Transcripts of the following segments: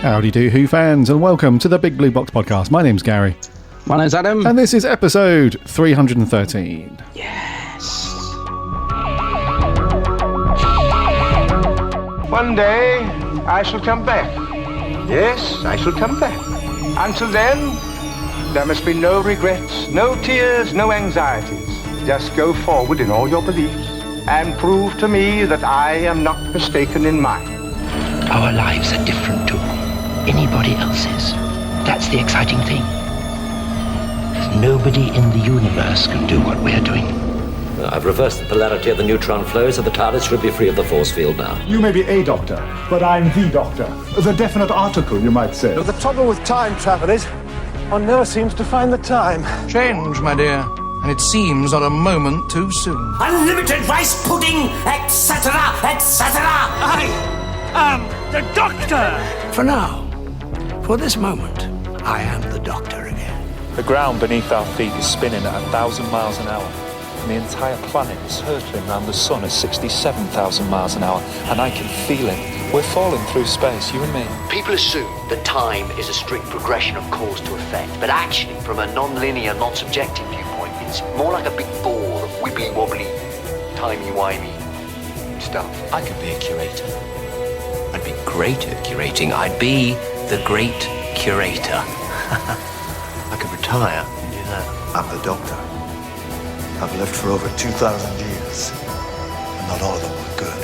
Howdy do, Who fans, and welcome to the Big Blue Box Podcast. My name's Gary. My name's Adam. And this is episode 313. Yes. One day, I shall come back. Yes, I shall come back. Until then, there must be no regrets, no tears, no anxieties. Just go forward in all your beliefs and prove to me that I am not mistaken in mine. Our lives are different to anybody else's. That's the exciting thing. Nobody in the universe can do what we're doing. I've reversed the polarity of the neutron flow, so the TARDIS should be free of the force field now. You may be a doctor, but I'm the doctor. The definite article, you might say. The trouble with time travel is, one never seems to find the time. Change, my dear, and it seems not a moment too soon. Unlimited rice pudding, etc., etc. I am the Doctor! For now, for this moment, I am the Doctor again. The ground beneath our feet is spinning at 1,000 miles an hour. And the entire planet is hurtling around the sun at 67,000 miles an hour. And I can feel it. We're falling through space, you and me. People assume that time is a strict progression of cause to effect. But actually, from a non-linear, non-subjective viewpoint, it's more like a big ball of wibbly-wobbly, timey-wimey stuff. I could be a curator. I'd be great at curating. I'd be the great curator. I could retire and do that. I'm the Doctor. I've lived for over 2,000 years, and not all of them were good.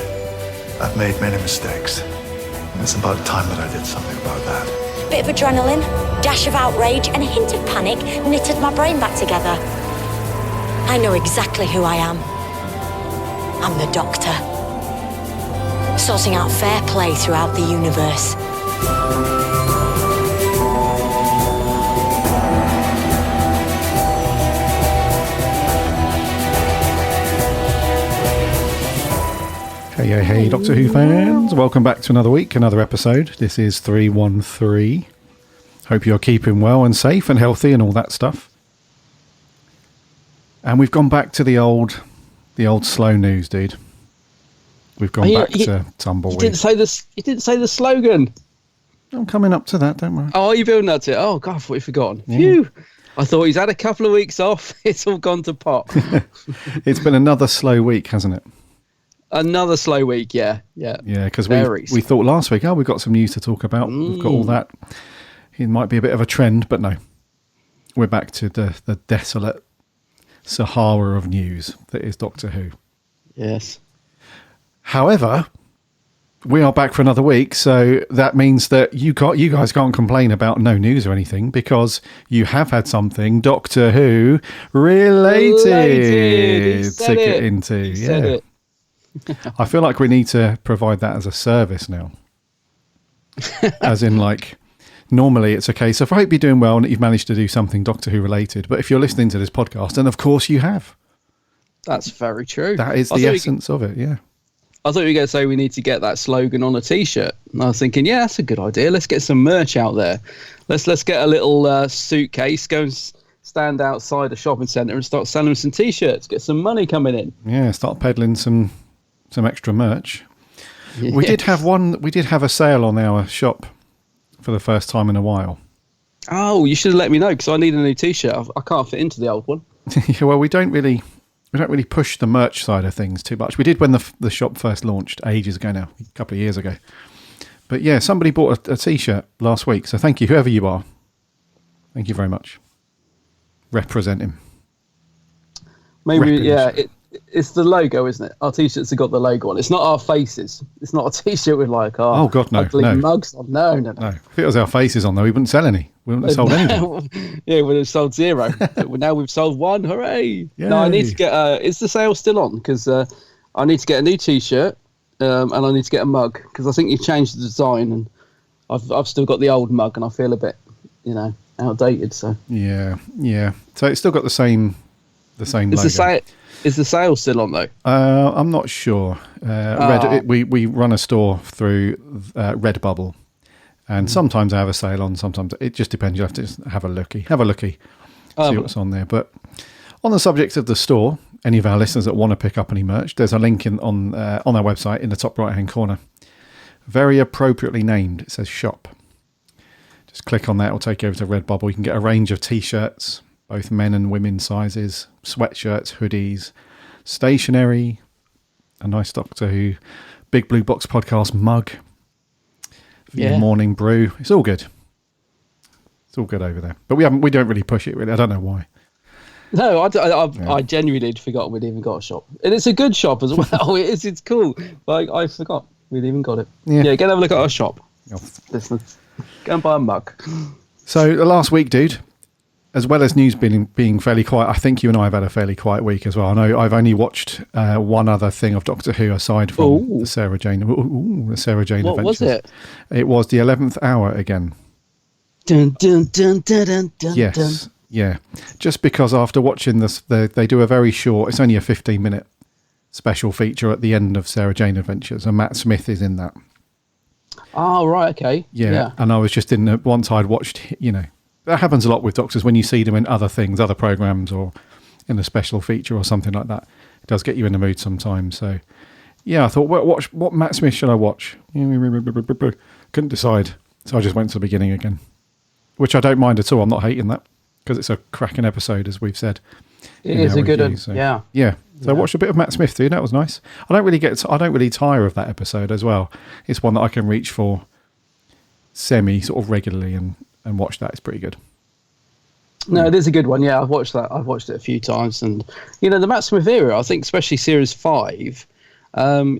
I've made many mistakes, and it's about time that I did something about that. Bit of adrenaline, dash of outrage, and a hint of panic knitted my brain back together. I know exactly who I am. I'm the Doctor. Sorting out fair play throughout the universe. Hey, Doctor Who fans. Welcome back to another week, another episode. This is 313. Hope you're keeping well and safe and healthy and all that stuff. And we've gone back to the old slow news, dude. We've gone back to tumbleweed. You didn't say the slogan. I'm coming up to that, don't worry. Oh, are you building up to it? Oh, God, I thought you'd forgotten. Yeah. Phew. I thought he's had a couple of weeks off. It's all gone to pot. It's been another slow week, hasn't it? Another slow week, yeah. Yeah, because we thought last week, we've got some news to talk about. We've got all that. It might be a bit of a trend, but no. We're back to the desolate Sahara of news that is Doctor Who. Yes. However, we are back for another week, so that means that you guys can't complain about no news or anything, because you have had something Doctor Who related to get into. Yeah. I feel like we need to provide that as a service now. As in, like, normally it's a case of, I hope you're doing well and that you've managed to do something Doctor Who related. But if you're listening to this podcast, then of course you have. That's very true. That is the essence of it, yeah. I thought you were going to say we need to get that slogan on a T-shirt. And I was thinking, yeah, that's a good idea. Let's get some merch out there. Let's get a little suitcase, go and stand outside a shopping centre and start selling some T-shirts. Get some money coming in. Yeah, start peddling some extra merch. Yeah. We did have a sale on our shop for the first time in a while. Oh, you should have let me know, because I need a new T-shirt. I can't fit into the old one. Yeah, well, we don't really push the merch side of things too much. We did when the shop first launched ages ago now, a couple of years ago. But yeah, somebody bought a T-shirt last week, so thank you, whoever you are. Thank you very much. Represent him. Maybe, it's the logo, isn't it? Our T-shirts have got the logo on. It's not our faces. It's not a T-shirt with like oh God, no, ugly mugs on. No. If it was our faces on, though, we wouldn't sell any. We wouldn't have sold anything. Yeah, we'd have sold zero. But now we've sold one. Hooray! Yay. No, I need to get. Is the sale still on? Because I need to get a new T-shirt and I need to get a mug, because I think you've changed the design and I've still got the old mug and I feel a bit, outdated. So yeah. So it's still got the same logo. Is the sale still on though? I'm not sure. We run a store through Redbubble, and sometimes I have a sale on. Sometimes it just depends. You have to just have a looky, see what's on there. But on the subject of the store, any of our listeners that want to pick up any merch, there's a link on our website in the top right hand corner. Very appropriately named. It says shop. Just click on that. It'll take you over to Redbubble. You can get a range of T-shirts, both men and women sizes, sweatshirts, hoodies, stationery, a nice Doctor Who Big Blue Box podcast mug for your morning brew. It's all good. It's all good over there. But we don't really push it, really. I don't know why. No, I genuinely had forgotten we'd even got a shop. And it's a good shop as well. It's cool. Like, I forgot we'd even got it. Yeah, go and have a look at our shop. Listen, go and buy a mug. So the last week, dude, as well as news being fairly quiet, I think you and I have had a fairly quiet week as well. I know I've only watched one other thing of Doctor Who aside from the Sarah Jane Adventures. What was it? It was the 11th Hour again. Dun, dun, dun, dun, dun, dun, yes. Dun. Yeah, just because after watching this, they do a very short, it's only a 15-minute special feature at the end of Sarah Jane Adventures, and Matt Smith is in that. Oh, right, okay. Yeah. And I was just once I'd watched, that happens a lot with Doctors when you see them in other things, other programmes, or in a special feature or something like that. It does get you in the mood sometimes. So, yeah, I thought, what Matt Smith should I watch? Couldn't decide. So I just went to the beginning again, which I don't mind at all. I'm not hating that, because it's a cracking episode, as we've said. It is a good one, so, yeah. Yeah. So I watched a bit of Matt Smith too. That was nice. I don't really tire of that episode as well. It's one that I can reach for semi sort of regularly and watch that. It's pretty good. No, it is a good one. Yeah, I've watched that. I've watched it a few times, and the Matt Smith era, I think, especially series 5,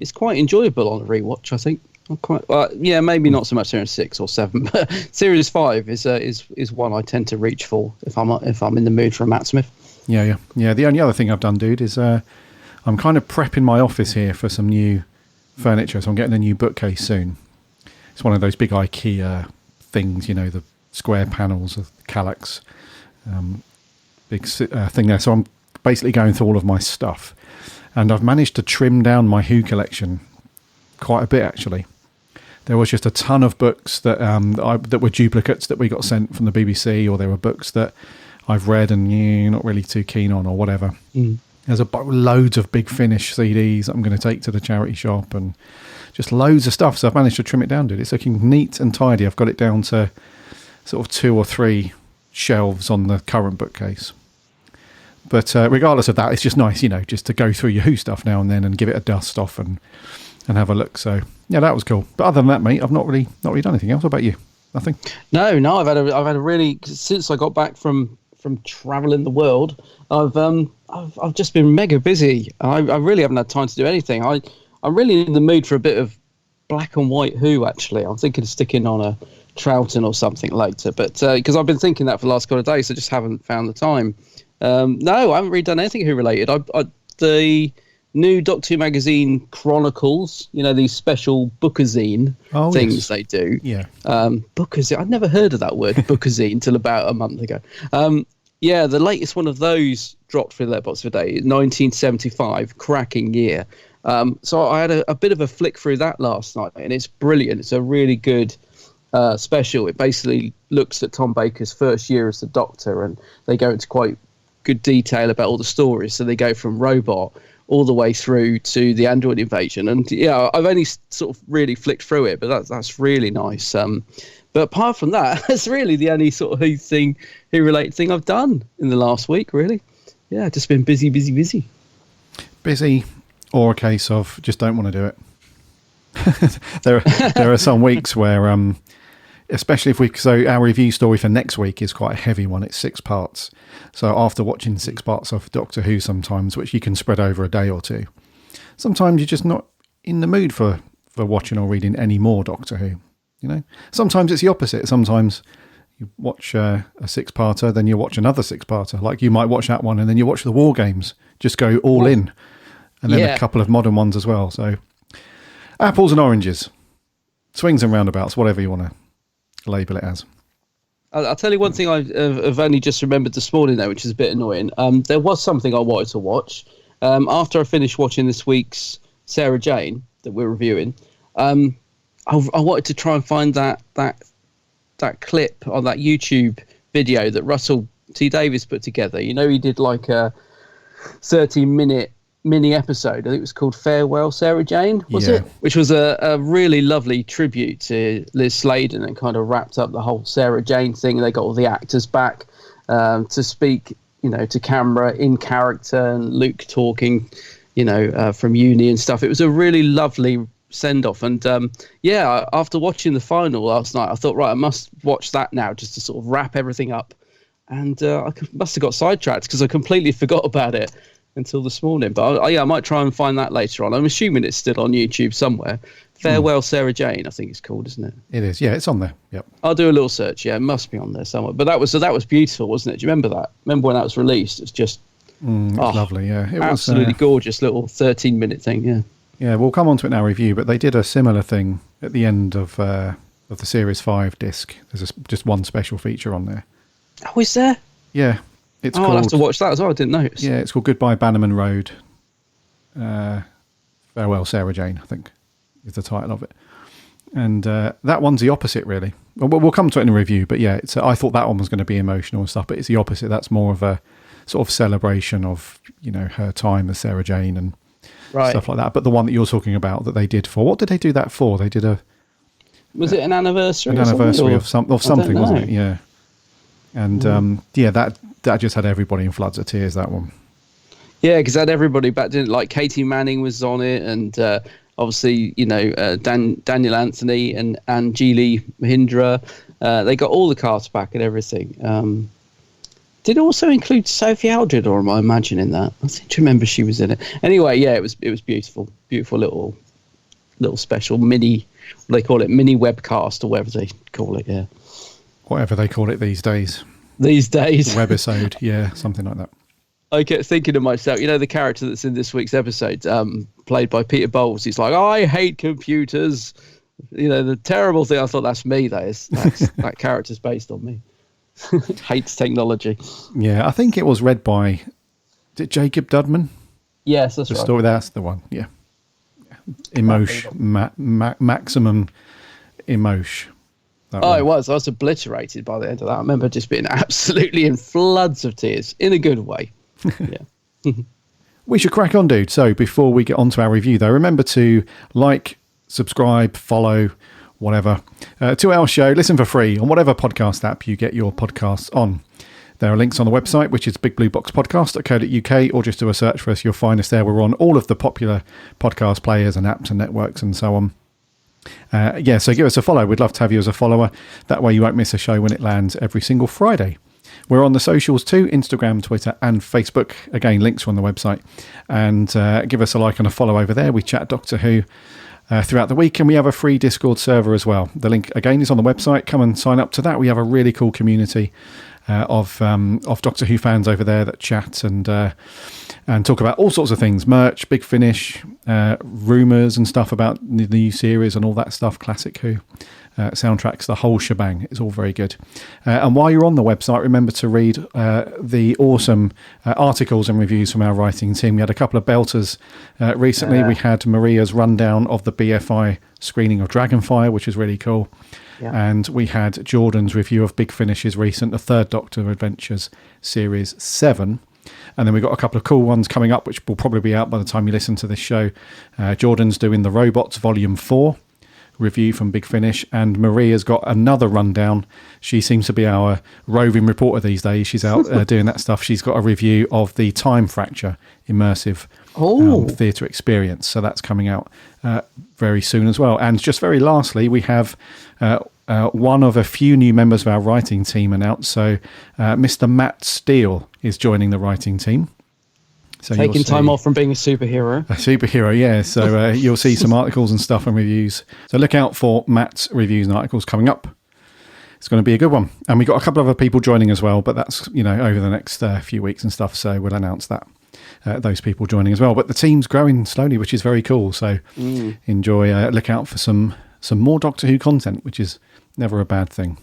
is quite enjoyable on a rewatch. I think. Maybe not so much series 6 or 7, but series 5 is one I tend to reach for if I'm in the mood for a Matt Smith. Yeah. The only other thing I've done, dude, is I'm kind of prepping my office here for some new furniture. So I'm getting a new bookcase soon. It's one of those big IKEA things, the square panels of Kallax, big thing there. So I'm basically going through all of my stuff, and I've managed to trim down my Who collection quite a bit, actually. There was just a ton of books that that were duplicates that we got sent from the BBC, or there were books that I've read and you're not really too keen on, or whatever. There's loads of Big Finish CDs I'm going to take to the charity shop, and just loads of stuff. So I've managed to trim it down, dude. It's looking neat and tidy. I've got it down to sort of 2 or 3 shelves on the current bookcase. But regardless of that, it's just nice, just to go through your Who stuff now and then and give it a dust off and have a look. So yeah, that was cool. But other than that, mate, I've not really done anything else. What about you? Nothing? No, I've had a really, since I got back from traveling the world, I've just been mega busy. I really haven't had time to do anything. I'm really in the mood for a bit of black and white Who, actually. I'm thinking of sticking on a Troughton or something later, but because I've been thinking that for the last couple of days, I just haven't found the time. No, I haven't really done anything Who related. The new Doctor Who magazine Chronicles, these special bookazine things they do. Yeah. Bookazine. I'd never heard of that word, bookazine, until about a month ago. The latest one of those dropped for Letterboxd today, 1975, cracking year. So I had a bit of a flick through that last night, and it's brilliant. It's a really good special. It basically looks at Tom Baker's first year as the Doctor, and they go into quite good detail about all the stories. So they go from Robot all the way through to the Android invasion. And I've only sort of really flicked through it, but that's really nice. But apart from that, that's really the only sort of Who related thing I've done in the last week, really. Yeah, just been busy. Busy, or a case of just don't want to do it. There are some weeks where, especially so our review story for next week is quite a heavy one. It's 6 parts. So after watching 6 parts of Doctor Who sometimes, which you can spread over a day or two, sometimes you're just not in the mood for watching or reading any more Doctor Who. Sometimes it's the opposite. Sometimes you watch a 6-parter, then you watch another 6-parter. Like you might watch that one and then you watch the War Games, just go all in, and then a couple of modern ones as well. So apples and oranges, swings and roundabouts, whatever you want to label it as. I'll tell you one thing I've only just remembered this morning, though, which is a bit annoying. There was something I wanted to watch. After I finished watching this week's Sarah Jane that we're reviewing, I wanted to try and find that clip on that YouTube video that Russell T Davies put together. He did like a 30-minute mini episode. I think it was called Farewell, Sarah Jane, was Yeah. it? Which was a really lovely tribute to Liz Sladen and kind of wrapped up the whole Sarah Jane thing. They got all the actors back to speak, to camera in character, and Luke talking, from uni and stuff. It was a really lovely send-off. And after watching the final last night, I thought, right, I must watch that now just to sort of wrap everything up. And I must have got sidetracked because I completely forgot about it until this morning. But I might try and find that later on. I'm assuming it's still on YouTube somewhere. Farewell, Sarah Jane, I think it's called, isn't it? It is. Yeah, it's on there. Yep. I'll do a little search. Yeah, it must be on there somewhere. But that was beautiful, wasn't it? Do you remember that? Remember when that was released? It's just it was lovely. Yeah, it absolutely was gorgeous little 13-minute thing. Yeah. Yeah, we'll come on to it in our review. But they did a similar thing at the end of the Series 5 disc. There's just one special feature on there. Oh, is there? Yeah, it's called. I'll have to watch that as well. I didn't notice. Yeah, it's called Goodbye Bannerman Road. Farewell, Sarah Jane, I think, is the title of it. And that one's the opposite, really. We'll come to it in a review, but yeah, I thought that one was going to be emotional and stuff, but it's the opposite. That's more of a sort of celebration of her time as Sarah Jane and stuff like that. But the one that you're talking about that they did for, what did they do that for? They did was it an anniversary? An anniversary of something, wasn't it? Yeah. And that just had everybody in floods of tears, that one. Yeah, because that everybody back in, like Katie Manning was on it, and obviously, Daniel Anthony and Anjali Mahindra. They got all the cast back and everything. Did it also include Sophie Aldred, or am I imagining that? I seem to remember she was in it. Anyway, yeah, it was beautiful. Beautiful little special mini, what they call it, mini webcast or whatever they call it, yeah. Whatever they call it these days. Webisode, yeah, something like that. I kept thinking to myself, the character that's in this week's episode, played by Peter Bowles, he's like, I hate computers. The terrible thing, I thought that's me, that character's based on me. Hates technology. Yeah, I think it was read by, Jacob Dudman? Yes, that's the right. Story, that's the one, yeah. Maximum emotion. It was. I was obliterated by the end of that. I remember just being absolutely in floods of tears, in a good way. Yeah. We should crack on, dude. So before we get on to our review, though, remember to like, subscribe, follow, whatever, to our show. Listen for free on whatever podcast app you get your podcasts on. There are links on the website, which is bigblueboxpodcast.co.uk, or just do a search for us. You'll find us there. We're on all of the popular podcast players and apps and networks and so on. So give us a follow. We'd love to have you as a follower. That way you won't miss a show when it lands every single Friday. We're on the socials too, Instagram, Twitter and Facebook. Again, links are on the website. And give us a like and a follow over there. We chat Doctor Who throughout the week, and we have a free Discord server as well. The link, again, is on the website. Come and sign up to that. We have a really cool community of Doctor Who fans over there that chat and talk about all sorts of things, merch, Big Finish, rumours and stuff about the new series and all that stuff, Classic Who, soundtracks, the whole shebang. It's all very good. And while you're on the website, remember to read the awesome articles and reviews from our writing team. We had a couple of belters recently. We had Maria's rundown of the BFI screening of Dragonfire, which is really cool. Yeah. And we had Jordan's review of Big Finish's recent The Third Doctor Adventures Series 7. And then we've got a couple of cool ones coming up, which will probably be out by the time you listen to this show. Jordan's doing The Robots Volume 4 review from Big Finish, and Maria's got another rundown. She seems to be our roving reporter these days. She's out doing that stuff. She's got a review of the Time Fracture immersive theatre experience. So that's coming out very soon as well. And just very lastly, we have one of a few new members of our writing team announced. So Mr. Matt Steele is joining the writing team. So taking time off from being a superhero. A superhero, yeah. So you'll see some articles and stuff and reviews. So look out for Matt's reviews and articles coming up. It's going to be a good one. And we've got a couple of other people joining as well, but that's, over the next few weeks and stuff. So we'll announce that. Those people joining as well. But the team's growing slowly, which is very cool. So enjoy, look out for some more Doctor Who content, which is never a bad thing.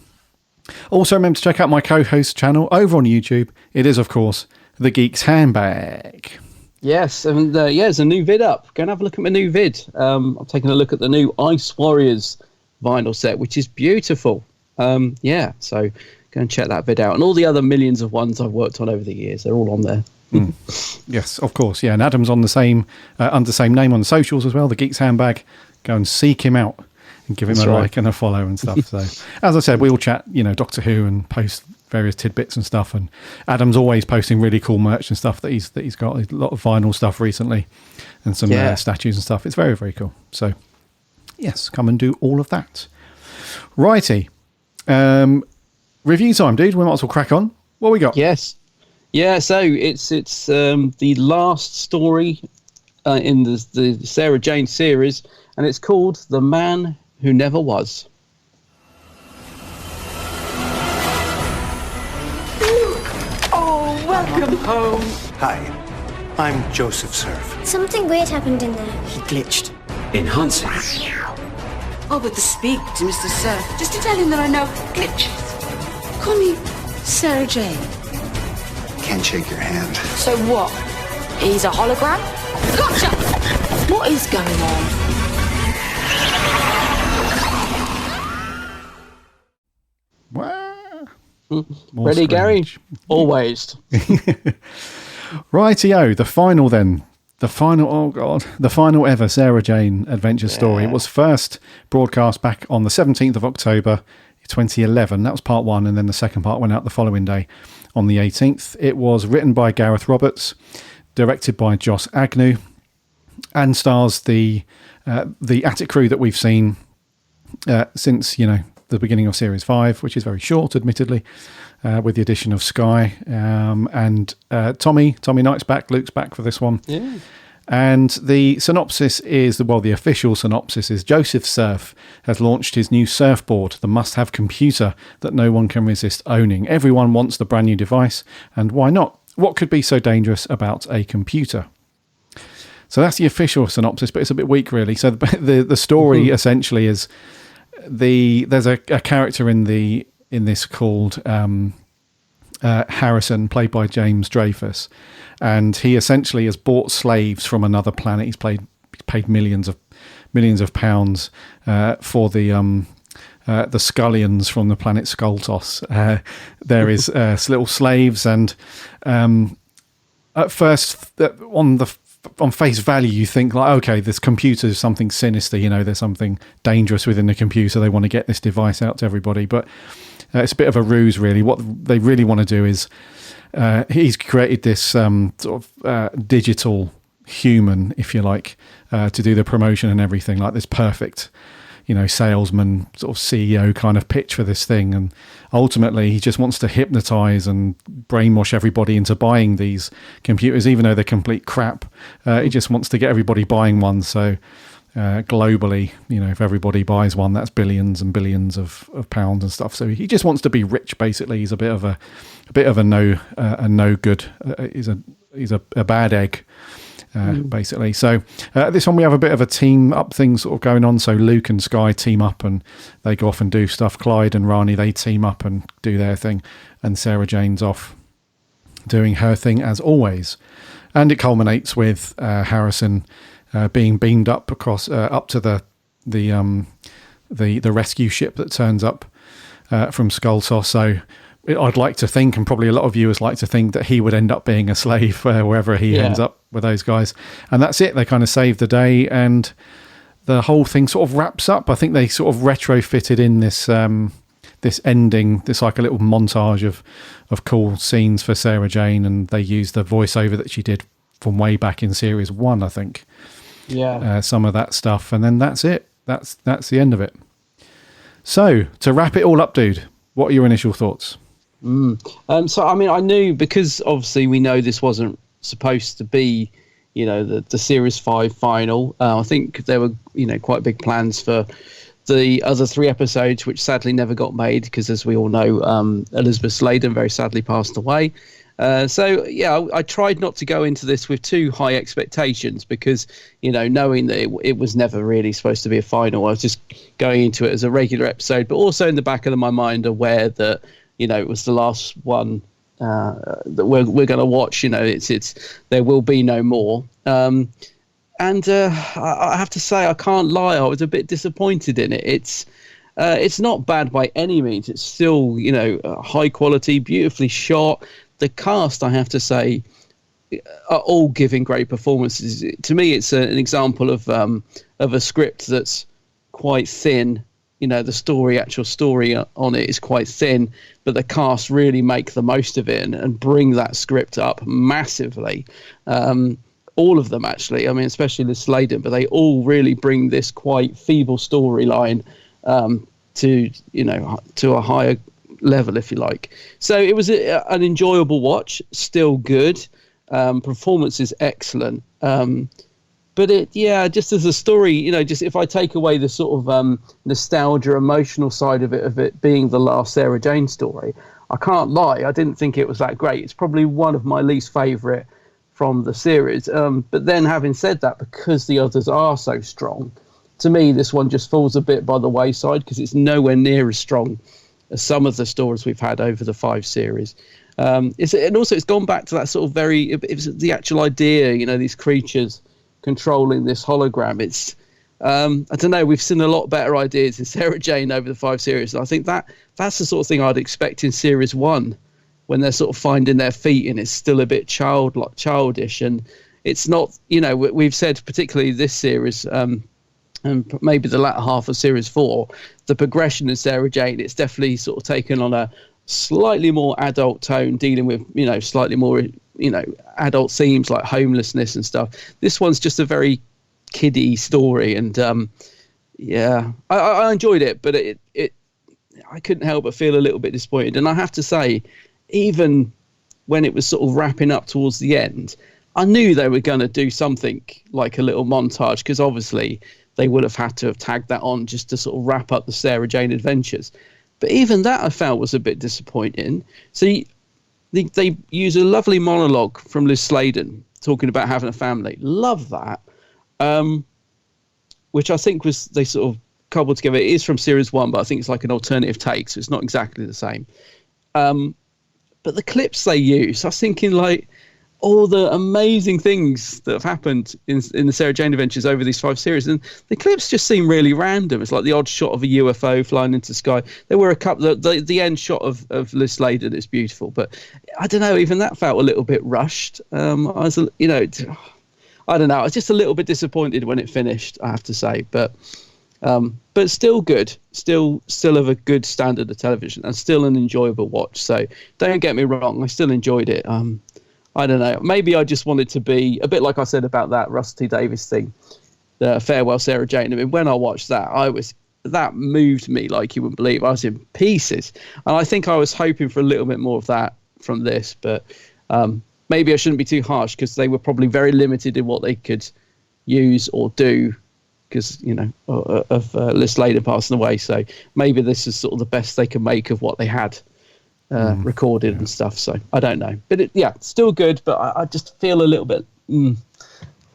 Also, remember to check out my co-host channel over on YouTube. It is, of course, The Geek's Handbag. Yes, and there's a new vid up. Go and have a look at my new vid. I'm taking a look at the new Ice Warriors vinyl set, which is beautiful. So go and check that vid out. And all the other millions of ones I've worked on over the years, they're all on there. Yes, of course. Yeah, and Adam's on the same under the same name on the socials as well. The Geeks Handbag. Go and seek him out and give him a like and a follow and stuff. So, as I said, we all chat, Doctor Who and post various tidbits and stuff. And Adam's always posting really cool merch and stuff that he's got. A lot of vinyl stuff recently, and some statues and stuff. It's very, very cool. So, yes, come and do all of that. Righty. Review time, dude. We might as well crack on. What we got? Yes. Yeah, so it's the last story in the Sarah Jane series, and it's called The Man Who Never Was. Oh, welcome home. Hi, I'm Joseph Surf. Something weird happened in there. He glitched. Enhancing. Oh, but to speak to Mr. Surf, just to tell him that I know glitches. Call me Sarah Jane. Can't shake your hand. So what? He's a hologram? Gotcha! What is going on? Ready, Gary? Always. Rightio, the final then. The final ever Sarah Jane adventure story. It was first broadcast back on the 17th of October 2011. That was part one, and then the second part went out the following day on the 18th. It was written by Gareth Roberts, directed by Joss Agnew, and stars the Attic crew that we've seen since the beginning of Series 5, which is very short, admittedly, with the addition of Skye and Tommy Knight's back, Luke's back for this one. Yeah. And the synopsis is, the official synopsis is Joseph Surf has launched his new surfboard, the must-have computer that no one can resist owning. Everyone wants the brand new device, and why not? What could be so dangerous about a computer? So that's the official synopsis, but it's a bit weak, really. So the story essentially is there's a character in this called Harrison, played by James Dreyfus, and he essentially has bought slaves from another planet. He's paid millions of pounds for the scullions from the planet Skulltoss. There is little slaves, and at first, on face value, you think like, okay, this computer is something sinister. There's something dangerous within the computer. They want to get this device out to everybody, but it's a bit of a ruse, really. What they really want to do is he's created this digital human, if you like, to do the promotion and everything, like this perfect, salesman, sort of CEO kind of pitch for this thing. And ultimately, he just wants to hypnotize and brainwash everybody into buying these computers, even though they're complete crap. He just wants to get everybody buying one. So globally, if everybody buys one, that's billions and billions of pounds and stuff. So he just wants to be rich. Basically, he's a bit of a no good. He's a bad egg. Basically. So this one we have a bit of a team up thing sort of going on. So Luke and Skye team up and they go off and do stuff. Clyde and Rani, they team up and do their thing. And Sarah Jane's off doing her thing as always. And it culminates with Harrison being beamed up across up to the rescue ship that turns up from Skulltoss. So I'd like to think, and probably a lot of viewers like to think, that he would end up being a slave wherever he ends up with those guys. And that's it. They kind of save the day, and the whole thing sort of wraps up. I think they sort of retrofitted in this this ending, this like a little montage of cool scenes for Sarah Jane, and they used the voiceover that she did from way back in Series 1, I think. Yeah. Some of that stuff, and then that's it. That's the end of it. So, to wrap it all up, dude, what are your initial thoughts? So, I mean, I knew, because obviously we know this wasn't supposed to be, the Series 5 final. I think there were, quite big plans for the other 3 episodes, which sadly never got made because, as we all know, Elizabeth Sladen very sadly passed away. I tried not to go into this with too high expectations because, knowing that it was never really supposed to be a final, I was just going into it as a regular episode, but also in the back of my mind aware that, it was the last one that we're going to watch. It's there will be no more. I have to say, I can't lie, I was a bit disappointed in it. It's not bad by any means. It's still, high quality, beautifully shot. The cast, I have to say, are all giving great performances. To me, it's an example of a script that's quite thin. You know, the actual story on it is quite thin, but the cast really make the most of it and bring that script up massively. All of them, actually. I mean, especially Liz Sladen, but they all really bring this quite feeble storyline to a higher level, if you like. So it was an enjoyable watch, still good. Performance is excellent. But just as a story, just if I take away the sort of nostalgia, emotional side of it being the last Sarah Jane story, I can't lie, I didn't think it was that great. It's probably one of my least favourite from the series. But then having said that, because the others are so strong, to me, this one just falls a bit by the wayside because it's nowhere near as strong as some of the stories we've had over the 5 series. And also it's gone back to that sort of it's the actual idea, these creatures controlling this hologram. It's I don't know, we've seen a lot better ideas in Sarah Jane over the 5 series, and I think that's the sort of thing I'd expect in series 1 when they're sort of finding their feet and it's still a bit childish, and it's not, we've said particularly this series and maybe the latter half of series 4, the progression in Sarah Jane, it's definitely sort of taken on a slightly more adult tone, dealing with slightly more adult themes like homelessness and stuff. This one's just a very kiddie story, and I enjoyed it, but it I couldn't help but feel a little bit disappointed. And I have to say, even when it was sort of wrapping up towards the end, I knew they were going to do something like a little montage, because obviously they would have had to have tagged that on just to sort of wrap up the Sarah Jane adventures. But even that I felt was a bit disappointing. So they use a lovely monologue from Liz Sladen talking about having a family. Love that. Which I think they sort of cobbled together. It is from series 1, but I think it's like an alternative take, so it's not exactly the same. But the clips they use, I was thinking like all the amazing things that have happened in the Sarah Jane adventures over these 5 series, and the clips just seem really random. It's like the odd shot of a UFO flying into the sky. There were a couple, the end shot of Liz Sladen is beautiful, but I don't know, even that felt a little bit rushed. I was, I don't know, I was just a little bit disappointed when it finished, I have to say, but still good, still of a good standard of television, and still an enjoyable watch. So don't get me wrong, I still enjoyed it. I don't know, maybe I just wanted to be a bit like I said about that Russell T Davies thing, the Farewell Sarah Jane. I mean, when I watched that, that moved me like you wouldn't believe. I was in pieces, and I think I was hoping for a little bit more of that from this, but maybe I shouldn't be too harsh, because they were probably very limited in what they could use or do, because of Liz Sladen passing away. So maybe this is sort of the best they can make of what they had recorded and stuff. So I don't know, but still good. But I just feel a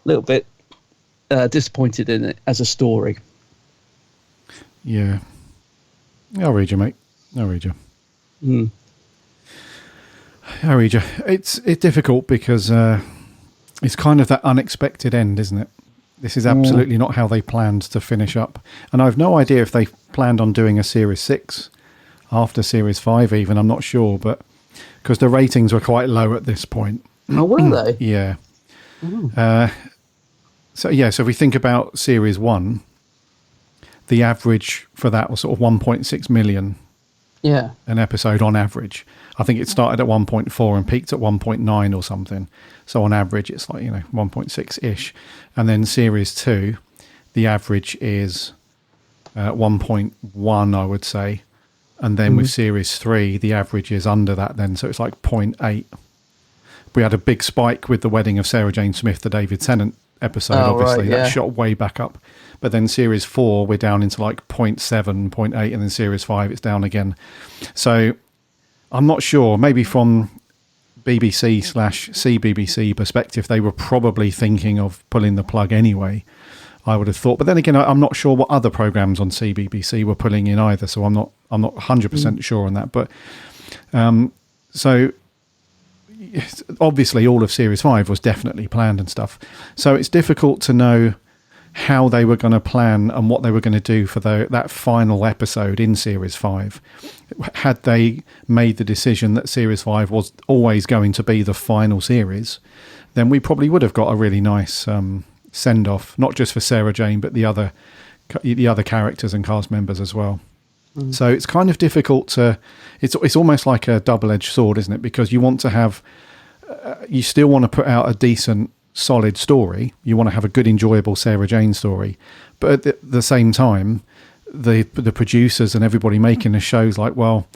little bit disappointed in it as a story. Yeah, I'll read you, mate. I'll read you. It's difficult because it's kind of that unexpected end, isn't it? This is absolutely not how they planned to finish up. And I've no idea if they planned on doing a Series 6 after Series 5 even. I'm not sure, but because the ratings were quite low at this point. Oh, were they? Yeah. So if we think about Series 1, the average for that was sort of 1.6 million an episode on average. I think it started at 1.4 and peaked at 1.9 or something. So on average, it's like, 1.6-ish. And then Series 2, the average is 1.1, I would say. And then with Series 3, the average is under that then. So it's like 0.8. We had a big spike with the wedding of Sarah Jane Smith, the David Tennant episode, obviously. Right, that shot way back up. But then Series 4, we're down into like 0.7, 0.8. And then Series 5, it's down again. So I'm not sure. Maybe from BBC/CBBC perspective, they were probably thinking of pulling the plug anyway, I would have thought. But then again, I'm not sure what other programs on CBBC were pulling in either, so I'm not 100% sure on that. But so obviously all of Series 5 was definitely planned and stuff. So it's difficult to know how they were going to plan and what they were going to do for that final episode in Series 5. Had they made the decision that Series 5 was always going to be the final series, then we probably would have got a really nice send-off, not just for Sarah Jane, but the other characters and cast members as well. So it's kind of difficult to... It's almost like a double-edged sword, isn't it? Because you want to have... you still want to put out a decent, solid story. You want to have a good, enjoyable Sarah Jane story. But at the same time, the producers and everybody making the show's like, well,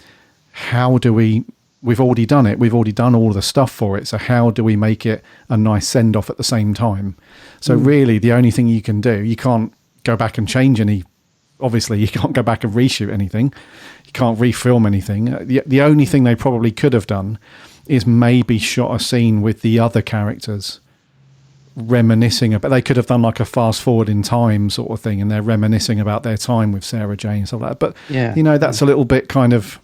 how do we... We've already done it. We've already done all the stuff for it. So how do we make it a nice send-off at the same time? So really, the only thing you can do, you can't go back and change any... Obviously, you can't go back and reshoot anything. You can't refilm anything. The only thing they probably could have done is maybe shot a scene with the other characters reminiscing about... They could have done like a fast forward in time sort of thing, and they're reminiscing about their time with Sarah Jane and stuff like that. But, that's a little bit kind of...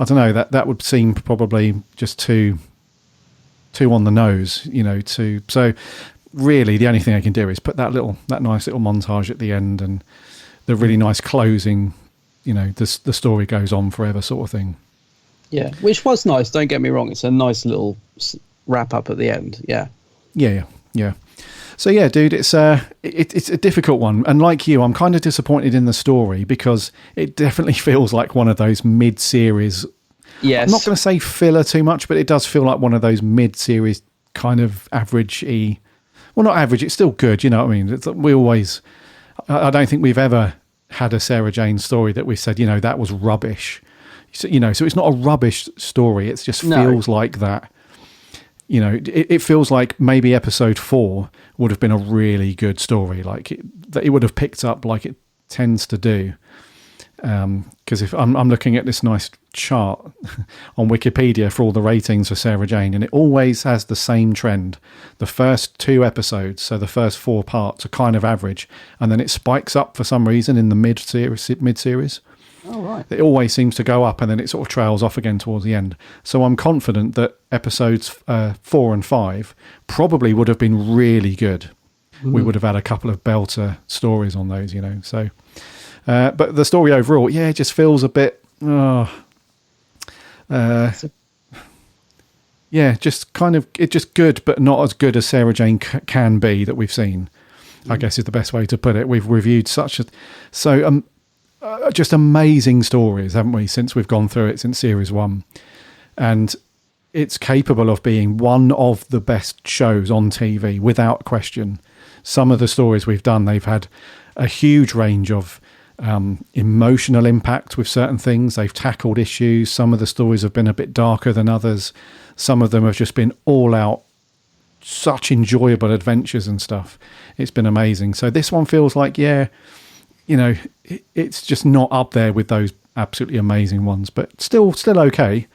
I don't know, that would seem probably just too on the nose, so really the only thing I can do is put that nice little montage at the end and the really nice closing, the story goes on forever sort of thing. Yeah, which was nice, don't get me wrong. It's a nice little wrap up at the end, yeah. Yeah. So yeah, dude, it's a difficult one. And like you, I'm kind of disappointed in the story because it definitely feels like one of those mid-series... Yes. I'm not going to say filler too much, but it does feel like one of those mid-series kind of average-y... Well, not average, it's still good, you know what I mean? I don't think we've ever had a Sarah Jane story that we said, that was rubbish. So it's not a rubbish story. It just feels like that. It feels like maybe episode 4 would have been a really good story. Like it would have picked up like it tends to do. Because if I'm looking at this nice chart on Wikipedia for all the ratings for Sarah Jane, and it always has the same trend. The first 2 episodes, so the first 4 parts, are kind of average, and then it spikes up for some reason in the mid-series. Oh, right. It always seems to go up and then it sort of trails off again towards the end. So I'm confident that episodes 4 and 5 probably would have been really good. We would have had a couple of belter stories on those, So, but the story overall, it just feels a bit... just kind of... It's just good, but not as good as Sarah Jane can be that we've seen, I guess is the best way to put it. We've reviewed just amazing stories, haven't we, since we've gone through it since Series 1. And it's capable of being one of the best shows on TV, without question. Some of the stories we've done, they've had a huge range of emotional impact with certain things. They've tackled issues. Some of the stories have been a bit darker than others. Some of them have just been all out, such enjoyable adventures and stuff. It's been amazing. So this one feels like, it's just not up there with those absolutely amazing ones, but still okay,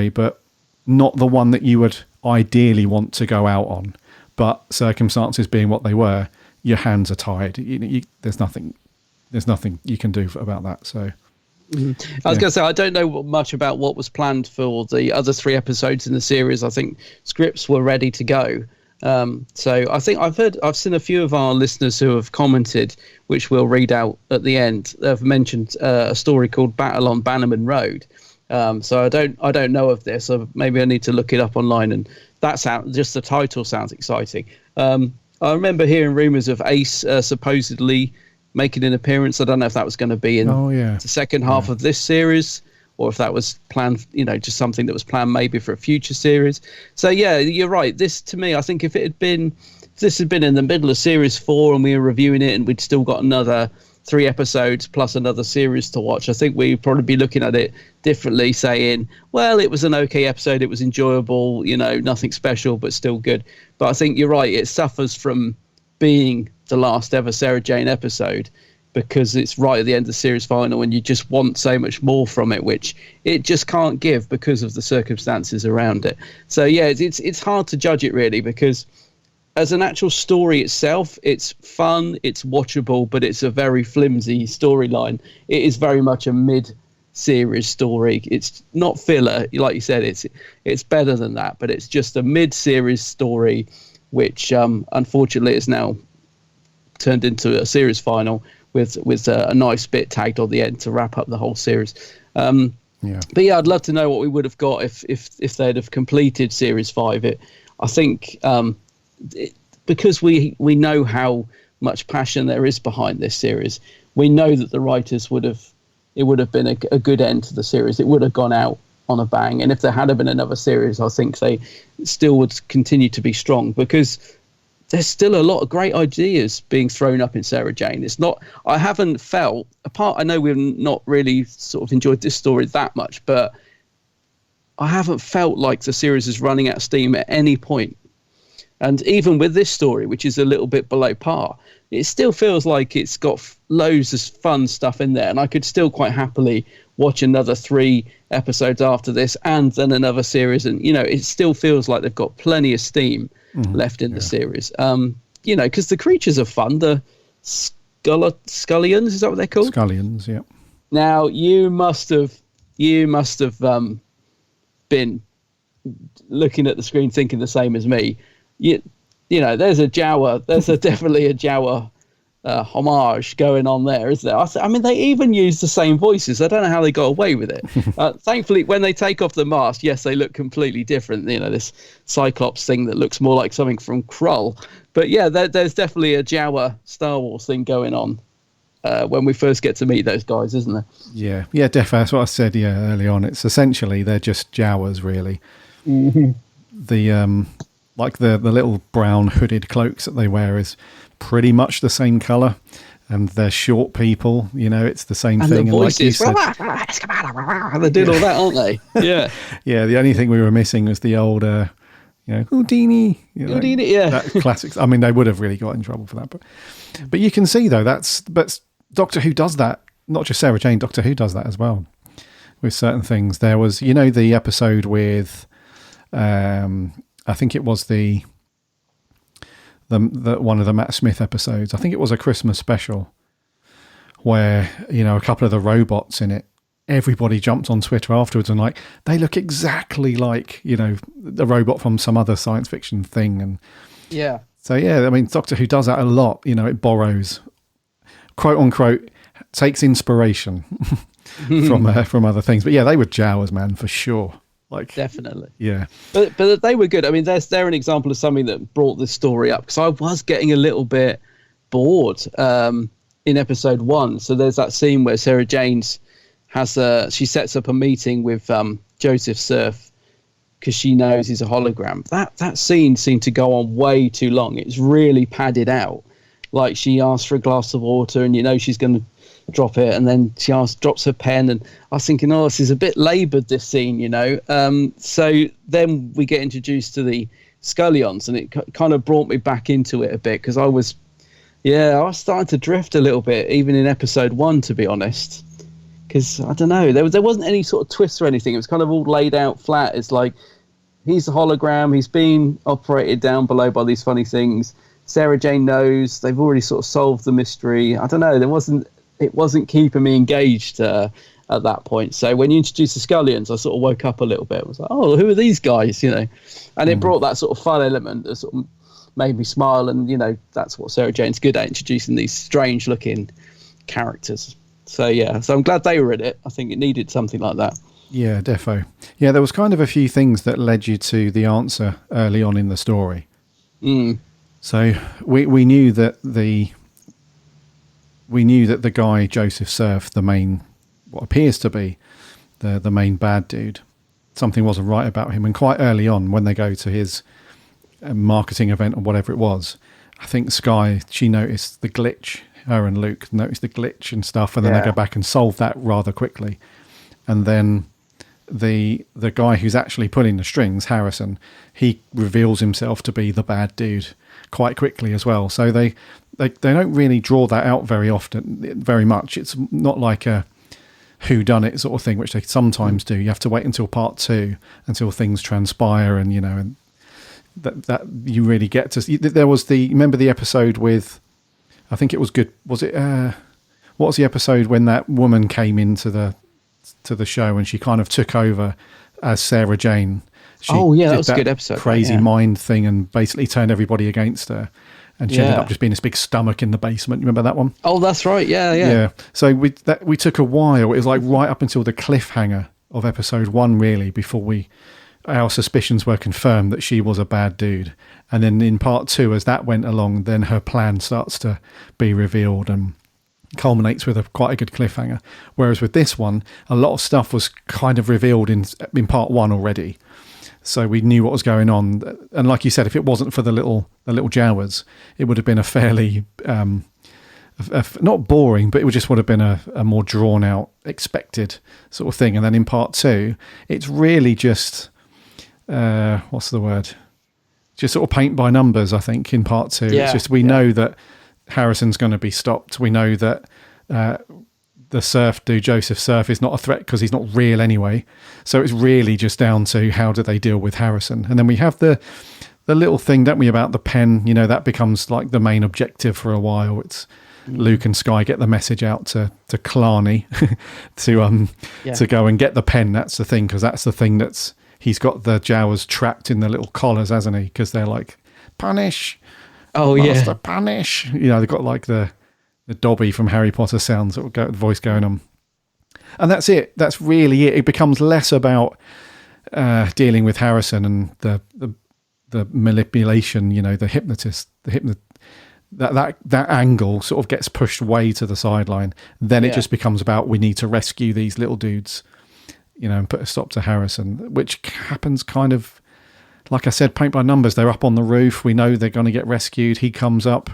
but not the one that you would ideally want to go out on. But circumstances being what they were, your hands are tied. There's nothing you can do about that. So I was going to say, I don't know much about what was planned for the other 3 episodes in the series. I think scripts were ready to go. So I think I've seen a few of our listeners who have commented, which we'll read out at the end. They've mentioned a story called Battle on Bannerman Road. So I don't know of this. So maybe I need to look it up online. And just the title sounds exciting. I remember hearing rumours of Ace supposedly making an appearance. I don't know if that was going to be in the second half of this series, or if that was planned, just something that was planned maybe for a future series. So yeah, you're right. This, to me, I think if this had been in the middle of series 4 and we were reviewing it and we'd still got another 3 episodes plus another series to watch, I think we'd probably be looking at it differently, saying, well, it was an okay episode, it was enjoyable, nothing special, but still good. But I think you're right. It suffers from being the last ever Sarah Jane episode, because it's right at the end of the series final and you just want so much more from it, which it just can't give because of the circumstances around it. So yeah, it's hard to judge it really, because as an actual story itself, it's fun, it's watchable, but it's a very flimsy storyline. It is very much a mid-series story. It's not filler, like you said, it's better than that, but it's just a mid-series story, which unfortunately is now turned into a series final with a nice bit tagged on the end to wrap up the whole series. But yeah, I'd love to know what we would have got if they'd have completed series 5. I think because we know how much passion there is behind this series, we know that the writers it would have been a good end to the series. It would have gone out on a bang, and if there had been another series, I think they still would continue to be strong, because there's still a lot of great ideas being thrown up in Sarah Jane. It's not, I haven't felt, I know we've not really sort of enjoyed this story that much, but I haven't felt like the series is running out of steam at any point. And even with this story, which is a little bit below par, it still feels like it's got loads of fun stuff in there. And I could still quite happily watch another 3 episodes after this and then another series. And, it still feels like they've got plenty of steam left in the series. Because the creatures are fun. The Scullions, is that what they're called? Scullions, yeah. Now, you must have been looking at the screen thinking the same as me. There's definitely a Jawa homage going on there, is there? I mean, they even use the same voices. I don't know how they got away with it. Thankfully, when they take off the mask, yes, they look completely different. This Cyclops thing that looks more like something from Krull. But yeah, there's definitely a Jawa Star Wars thing going on when we first get to meet those guys, isn't there? Yeah, definitely. That's what I said early on. It's essentially, they're just Jawas, really. Mm-hmm. The little brown hooded cloaks that they wear is pretty much the same colour, and they're short people. It's the same thing. The voices, and like you said, they did all that, aren't they? Yeah. Yeah. The only thing we were missing was the old, Houdini. Houdini, yeah. That classics. I mean, they would have really got in trouble for that, but you can see though but Doctor Who does that. Not just Sarah Jane. Doctor Who does that as well with certain things. There was, the episode with. I think it was the one of the Matt Smith episodes. I think it was a Christmas special where, a couple of the robots in it, everybody jumped on Twitter afterwards and they look exactly like, the robot from some other science fiction thing. And yeah. So, yeah, I mean, Doctor Who does that a lot. It borrows, quote unquote, takes inspiration from other things. But yeah, they were Jawas, man, for sure. Definitely. Yeah. But they were good. I mean, they're an example of something that brought this story up, because I was getting a little bit bored in episode 1. So there's that scene where Sarah Jane she sets up a meeting with Joseph Surf because she knows he's a hologram. That scene seemed to go on way too long. It's really padded out. Like, she asks for a glass of water and she's going to drop it, and then she drops her pen, and I was thinking, this is a bit laboured, this scene, so then we get introduced to the Scullions, and it kind of brought me back into it a bit, because I was starting to drift a little bit even in episode 1, to be honest, because I don't know, there wasn't any sort of twist or anything. It was kind of all laid out flat. It's like, he's a hologram, he's been operated down below by these funny things. Sarah Jane knows, they've already sort of solved the mystery. I don't know, it wasn't keeping me engaged at that point. So when you introduced the Scullions, I sort of woke up a little bit. I was like, who are these guys? And it brought that sort of fun element that sort of made me smile. And, that's what Sarah Jane's good at, introducing these strange looking characters. So, yeah, so I'm glad they were in it. I think it needed something like that. Yeah, defo. Yeah, there was kind of a few things that led you to the answer early on in the story. So we knew that the guy, Joseph Surf, what appears to be the main bad dude, something wasn't right about him. And quite early on, when they go to his marketing event or whatever it was, I think Sky, she noticed the glitch. Her and Luke noticed the glitch and stuff, and then they go back and solve that rather quickly. And then the guy who's actually pulling the strings, Harrison, he reveals himself to be the bad dude quite quickly as well. So they don't really draw that out very much. It's not like a whodunit sort of thing, which they sometimes do. You have to wait until part 2 until things transpire, and and that you really get to. There was remember the episode with, I think it was good. Was it? What was the episode when that woman came into the show and she kind of took over as Sarah Jane? She that was a good episode. Crazy mind thing, and basically turned everybody against her. and she ended up just being this big stomach in the basement. You remember that one? Oh, that's right. Yeah. So we took a while. It was like right up until the cliffhanger of episode 1, really, before our suspicions were confirmed that she was a bad dude. And then in part 2, as that went along, then her plan starts to be revealed and culminates with quite a good cliffhanger. Whereas with this one, a lot of stuff was kind of revealed in part 1 already. So we knew what was going on. And like you said, if it wasn't for the little Jawas, it would have been a fairly, not boring, but it just would have been a more drawn out, expected sort of thing. And then in part 2, it's really just, what's the word? Just sort of paint by numbers, I think, in part 2. Yeah, it's just we know that Harrison's going to be stopped. We know that the Surf dude, Joseph Surf, is not a threat because he's not real anyway. So it's really just down to how do they deal with Harrison. And then we have the little thing, don't we, about the pen. You know, that becomes like the main objective for a while. It's Luke and Skye get the message out to Killarney to go and get the pen. That's the thing, because that's the thing he's got the Jawas trapped in the little collars, hasn't he? Because they're like, punish. Oh, Master, punish. You know, they've got like the Dobby from Harry Potter sounds, sort of voice going on. And that's it. That's really it. It becomes less about dealing with Harrison and the manipulation, you know, the hypnotist, that angle sort of gets pushed way to the sideline. Then it just becomes about we need to rescue these little dudes, you know, and put a stop to Harrison, which happens kind of, like I said, paint by numbers. They're up on the roof. We know they're going to get rescued. He comes up,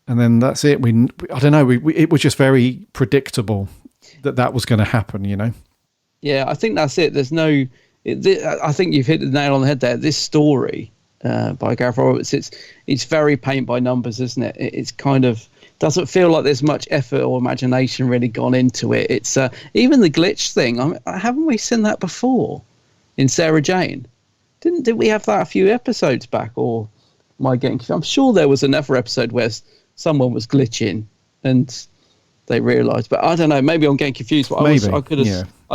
and then that's it. I don't know. It was just very predictable that was going to happen, you know? Yeah, I think that's it. There's no... I think you've hit the nail on the head there. This story by Gareth Roberts, it's very paint by numbers, isn't it? It's kind of... doesn't feel like there's much effort or imagination really gone into it. It's even the glitch thing. Haven't we seen that before in Sarah Jane? Didn't we have that a few episodes back? Or am I getting... I'm sure there was another episode where someone was glitching and they realised. But I don't know. Maybe I'm getting confused. But I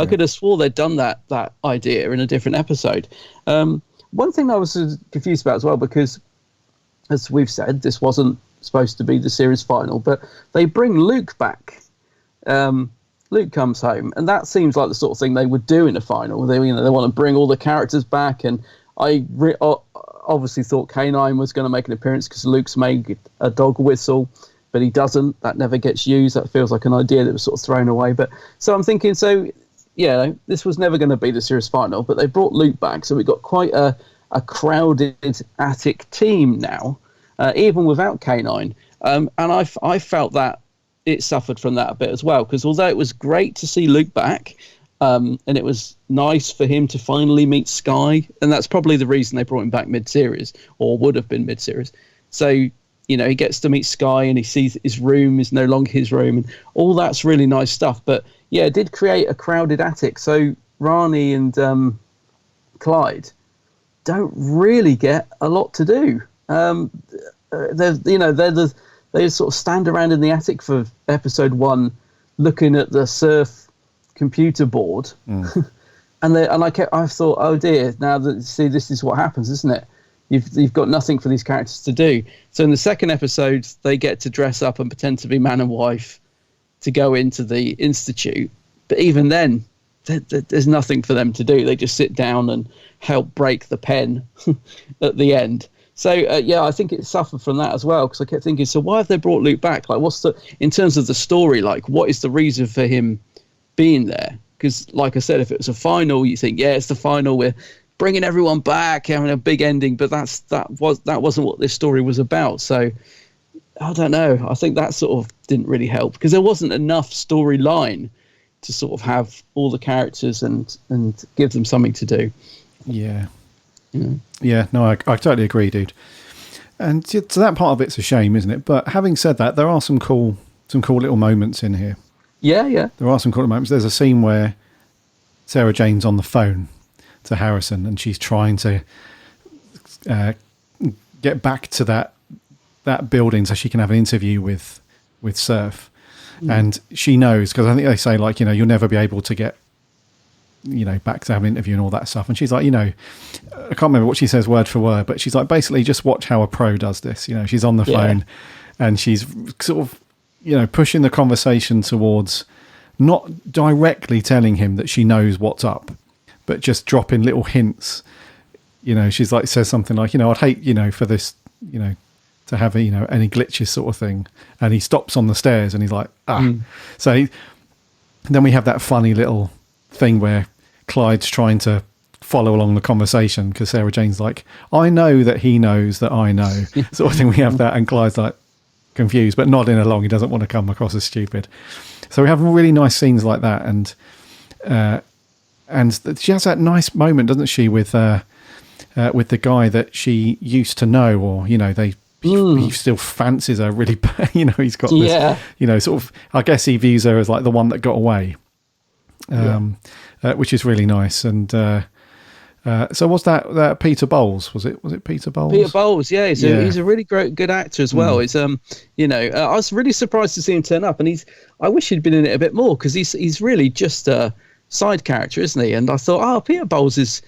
could have swore they'd done that idea in a different episode. One thing I was confused about as well, because as we've said, this wasn't supposed to be the series final, but they bring Luke back. Luke comes home, and that seems like the sort of thing they would do in a final. They want to bring all the characters back, and I obviously thought K9 was going to make an appearance because Luke's made a dog whistle, but he doesn't. That never gets used. That feels like an idea that was sort of thrown away. But so I'm thinking, this was never going to be the series final, but they brought Luke back, so we got quite a crowded attic team now, even without K9. And I felt that it suffered from that a bit as well, because although it was great to see Luke back, and it was nice for him to finally meet Skye, and that's probably the reason they brought him back mid-series, or would have been mid-series. So, you know, he gets to meet Skye and he sees his room is no longer his room, and all that's really nice stuff. But yeah, it did create a crowded attic. So Rani and Clyde don't really get a lot to do. They sort of stand around in the attic for episode 1, looking at the Surf computer board, and I thought, oh dear, now that this is what happens, isn't it? You've got nothing for these characters to do. So in the second episode, they get to dress up and pretend to be man and wife to go into the institute, but even then, there's nothing for them to do. They just sit down and help break the pen at the end. So, I think it suffered from that as well, because I kept thinking, so why have they brought Luke back? Like, in terms of the story, like, what is the reason for him being there? Because, like I said, if it was a final, you think, it's the final, we're bringing everyone back, having a big ending, but that wasn't what this story was about. So, I don't know. I think that sort of didn't really help, because there wasn't enough storyline to sort of have all the characters and give them something to do. Yeah. Yeah, no, I totally agree, dude. And so that part of it's a shame, isn't it? But having said that, there are some cool little moments in here. Yeah. There are some cool moments. There's a scene where Sarah Jane's on the phone to Harrison, and she's trying to get back to that building so she can have an interview with Surf. And she knows, because I think they say, like, you know, you'll never be able to get back to have an interview and all that stuff. And she's like, I can't remember what she says word for word, but she's like, basically just watch how a pro does this. She's on the phone and she's sort of, pushing the conversation towards not directly telling him that she knows what's up, but just dropping little hints. She's like, says something like, I'd hate, for this, to have, any glitches sort of thing. And he stops on the stairs and he's like, So then we have that funny little thing where Clyde's trying to follow along the conversation because Sarah Jane's like, I know that he knows that I know, sort of thing. We have that, and Clyde's like confused but nodding along. He doesn't want to come across as stupid. So we have really nice scenes like that, and she has that nice moment, doesn't she, with the guy that she used to know, or he still fancies her really. He's got this, sort of. I guess he views her as like the one that got away. Which is really nice. And so was that Peter Bowles? Was it Peter Bowles? Peter Bowles, yeah. He's a really good actor as well. It's I was really surprised to see him turn up, and I wish he'd been in it a bit more, because he's really just a side character, isn't he? And I thought, Peter Bowles is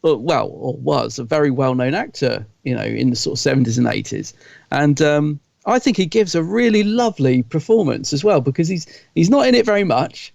was a very well-known actor, in the sort of 70s and 80s, and I think he gives a really lovely performance as well, because he's not in it very much.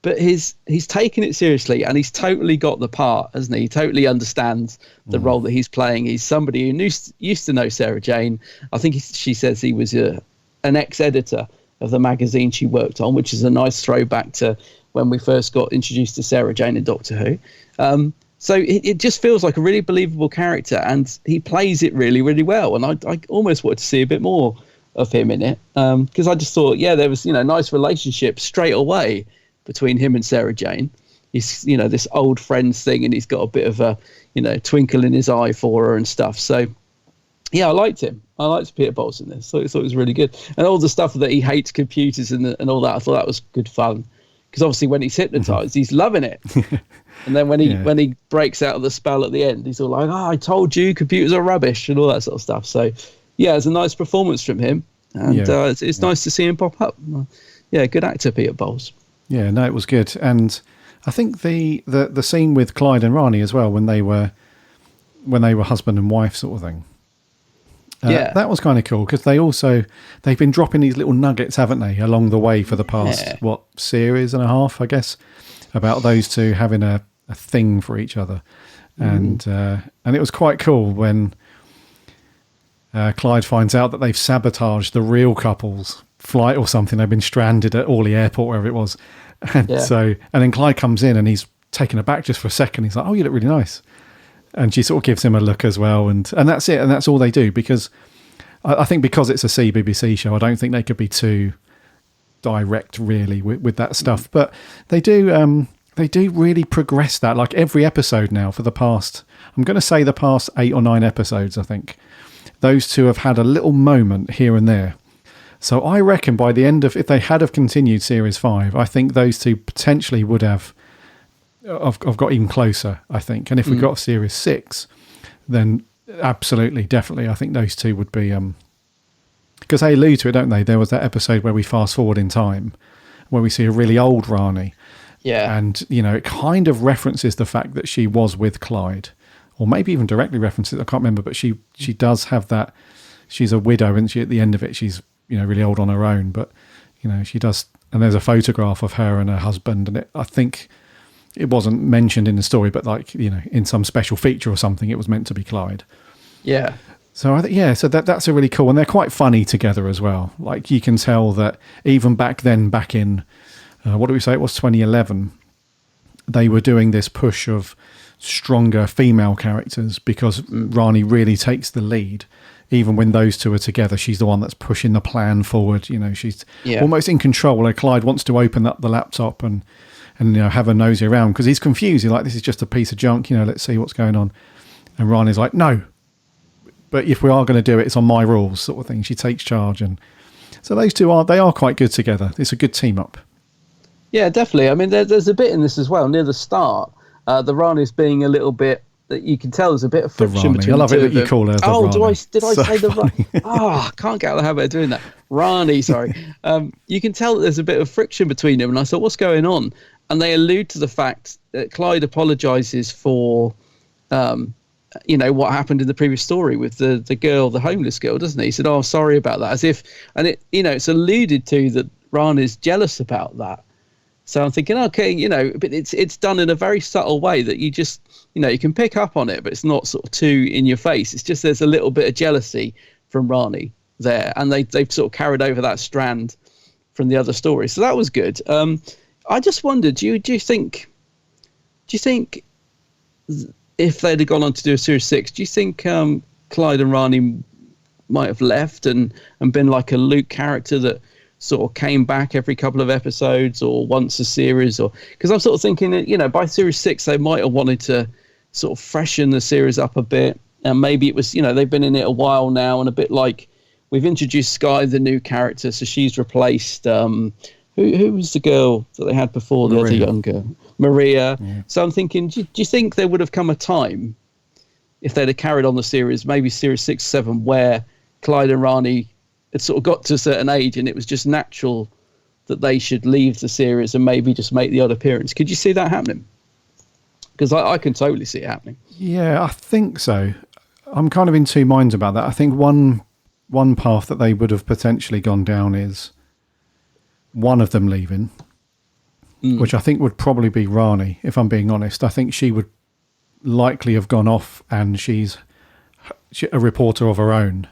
But he's taken it seriously, and he's totally got the part, hasn't he? He totally understands the role that he's playing. He's somebody who used to know Sarah Jane. I think she says he was an ex-editor of the magazine she worked on, which is a nice throwback to when we first got introduced to Sarah Jane in Doctor Who. So it just feels like a really believable character, and he plays it really, really well. And I almost wanted to see a bit more of him in it, because I just thought, there was nice relationship straight away between him and Sarah Jane. He's this old friends thing, and he's got a bit of a twinkle in his eye for her and stuff. So I liked him. I liked Peter Bowles in this. So I thought it was really good, and all the stuff that he hates computers and all that. I thought that was good fun, because obviously when he's hypnotized, he's loving it. And then when he breaks out of the spell at the end, he's all like, I told you computers are rubbish, and all that sort of stuff. So it's a nice performance from him, and it's nice to see him pop up. Good actor, Peter Bowles. Yeah, no, it was good. And I think the scene with Clyde and Rani as well, when they were husband and wife sort of thing. That was kind of cool, because they've been dropping these little nuggets, haven't they, along the way for the past, series and a half, I guess, about those two having a thing for each other. And it was quite cool when Clyde finds out that they've sabotaged the real couple's flight or something. They've been stranded at Orly Airport, wherever it was. And then Clyde comes in and he's taken aback just for a second. He's like, "Oh, you look really nice." And she sort of gives him a look as well. And that's it. And that's all they do, because I think because it's a CBBC show, I don't think they could be too direct really with that stuff. But they do really progress that, like every episode now for the past 8 or 9 episodes, I think. Those two have had a little moment here and there. So I reckon by the end of, if they had have continued Series 5, I think those two potentially would have got even closer, I think. And if we got Series 6, then absolutely, definitely, I think those two would be... because they allude to it, don't they? There was that episode where we fast forward in time, where we see a really old Rani. Yeah. And, it kind of references the fact that she was with Clyde. Or maybe even directly references it, I can't remember. But she does have that... She's a widow, and she at the end of it, she's... really old on her own, but she does, and there's a photograph of her and her husband, and I think it wasn't mentioned in the story, but in some special feature or something, it was meant to be Clyde. Yeah. So I think so that's a really cool, and they're quite funny together as well. Like you can tell that even back in what do we say? It was 2011. They were doing this push of stronger female characters because Rani really takes the lead. Even when those two are together, she's the one that's pushing the plan forward. She's almost in control. Like Clyde wants to open up the laptop and have a nosy around because he's confused. He's like, this is just a piece of junk. Let's see what's going on. And Rani's like, no. But if we are going to do it, it's on my rules, sort of thing. She takes charge, and so those two are quite good together. It's a good team up. Yeah, definitely. I mean, there's a bit in this as well near the start. The Rani's being a little bit. That you can tell there's a bit of friction between the two. I love it that you call her the Rani. Did I say the Rani? I can't get out of the habit of doing that. Rani, sorry. You can tell that there's a bit of friction between them, and I thought, what's going on? and they allude to the fact that Clyde apologizes for, what happened in the previous story with the girl, the homeless girl, doesn't he? He said, "Oh, sorry about that," as if, and it's alluded to that Rani's jealous about that. So I'm thinking, okay, but it's done in a very subtle way that you just, you can pick up on it, but it's not sort of too in your face. It's just there's a little bit of jealousy from Rani there, and they've sort of carried over that strand from the other story. So that was good. I just wondered, do you think if they'd have gone on to do a series 6, do you think Clyde and Rani might have left and been like a Luke character that sort of came back every couple of episodes or once a series? Or because I'm sort of thinking that, by series 6 they might have wanted to sort of freshen the series up a bit, and maybe it was, they've been in it a while now, and a bit like we've introduced Skye, the new character, so she's replaced who was the girl that they had before, the other young girl, Maria. Yeah. So I'm thinking, do you think there would have come a time if they'd have carried on the series, maybe series 6, 7, where Clyde and Rani had sort of got to a certain age and it was just natural that they should leave the series and maybe just make the odd appearance? Could you see that happening? Because I can totally see it happening. Yeah, I think so. I'm kind of in two minds about that. I think one path that they would have potentially gone down is one of them leaving, which I think would probably be Rani, if I'm being honest. I think she would likely have gone off, and she's a reporter of her own.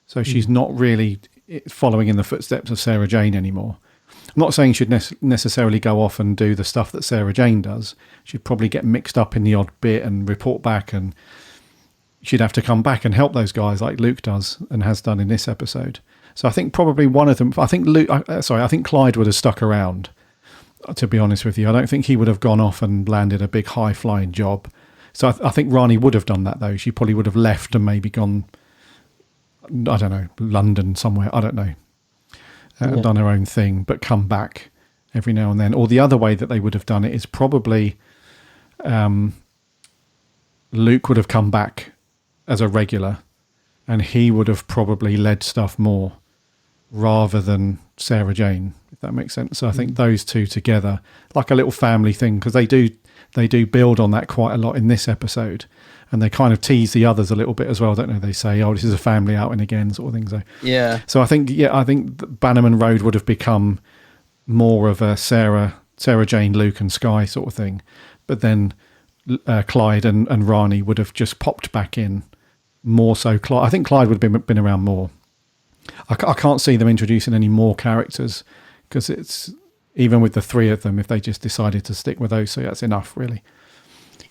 So she's not really following in the footsteps of Sarah Jane anymore. I'm not saying she'd necessarily go off and do the stuff that Sarah Jane does. She'd probably get mixed up in the odd bit and report back, and she'd have to come back and help those guys like Luke does and has done in this episode. So I think probably one of them, I think Clyde would have stuck around, to be honest with you. I don't think he would have gone off and landed a big high-flying job. So I think Rani would have done that, though. She probably would have left and maybe gone, I don't know, London somewhere, I don't know, done her own thing, but come back every now and then. Or the other way that they would have done it is probably Luke would have come back as a regular, and he would have probably led stuff more rather than Sarah Jane, if that makes sense. So I think those two together, like a little family thing, because they do build on that quite a lot in this episode, and they kind of tease the others a little bit as well, don't they? They say, "Oh, this is a family outing again," sort of thing. So yeah. So I think Bannerman Road would have become more of a Sarah Jane, Luke, and Skye sort of thing, but then Clyde and Rani would have just popped back in more. So I think Clyde would have been around more. I can't see them introducing any more characters, because it's, even with the three of them, if they just decided to stick with those, so that's enough, really.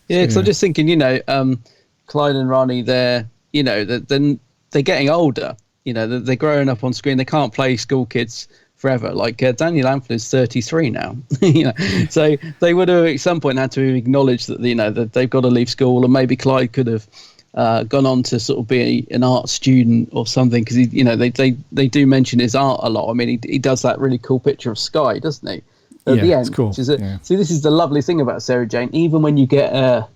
Yeah, because I'm just thinking, Clyde and Rani, they're getting older. They're growing up on screen. They can't play school kids forever. Like Daniel Amflin is 33 now. So they would have at some point had to acknowledge that that they've got to leave school, or maybe Clyde could have gone on to sort of be an art student or something, because they do mention his art a lot. I mean, he does that really cool picture of Skye, doesn't he? At the end, it's cool. See, this is the lovely thing about Sarah Jane. Even when you get a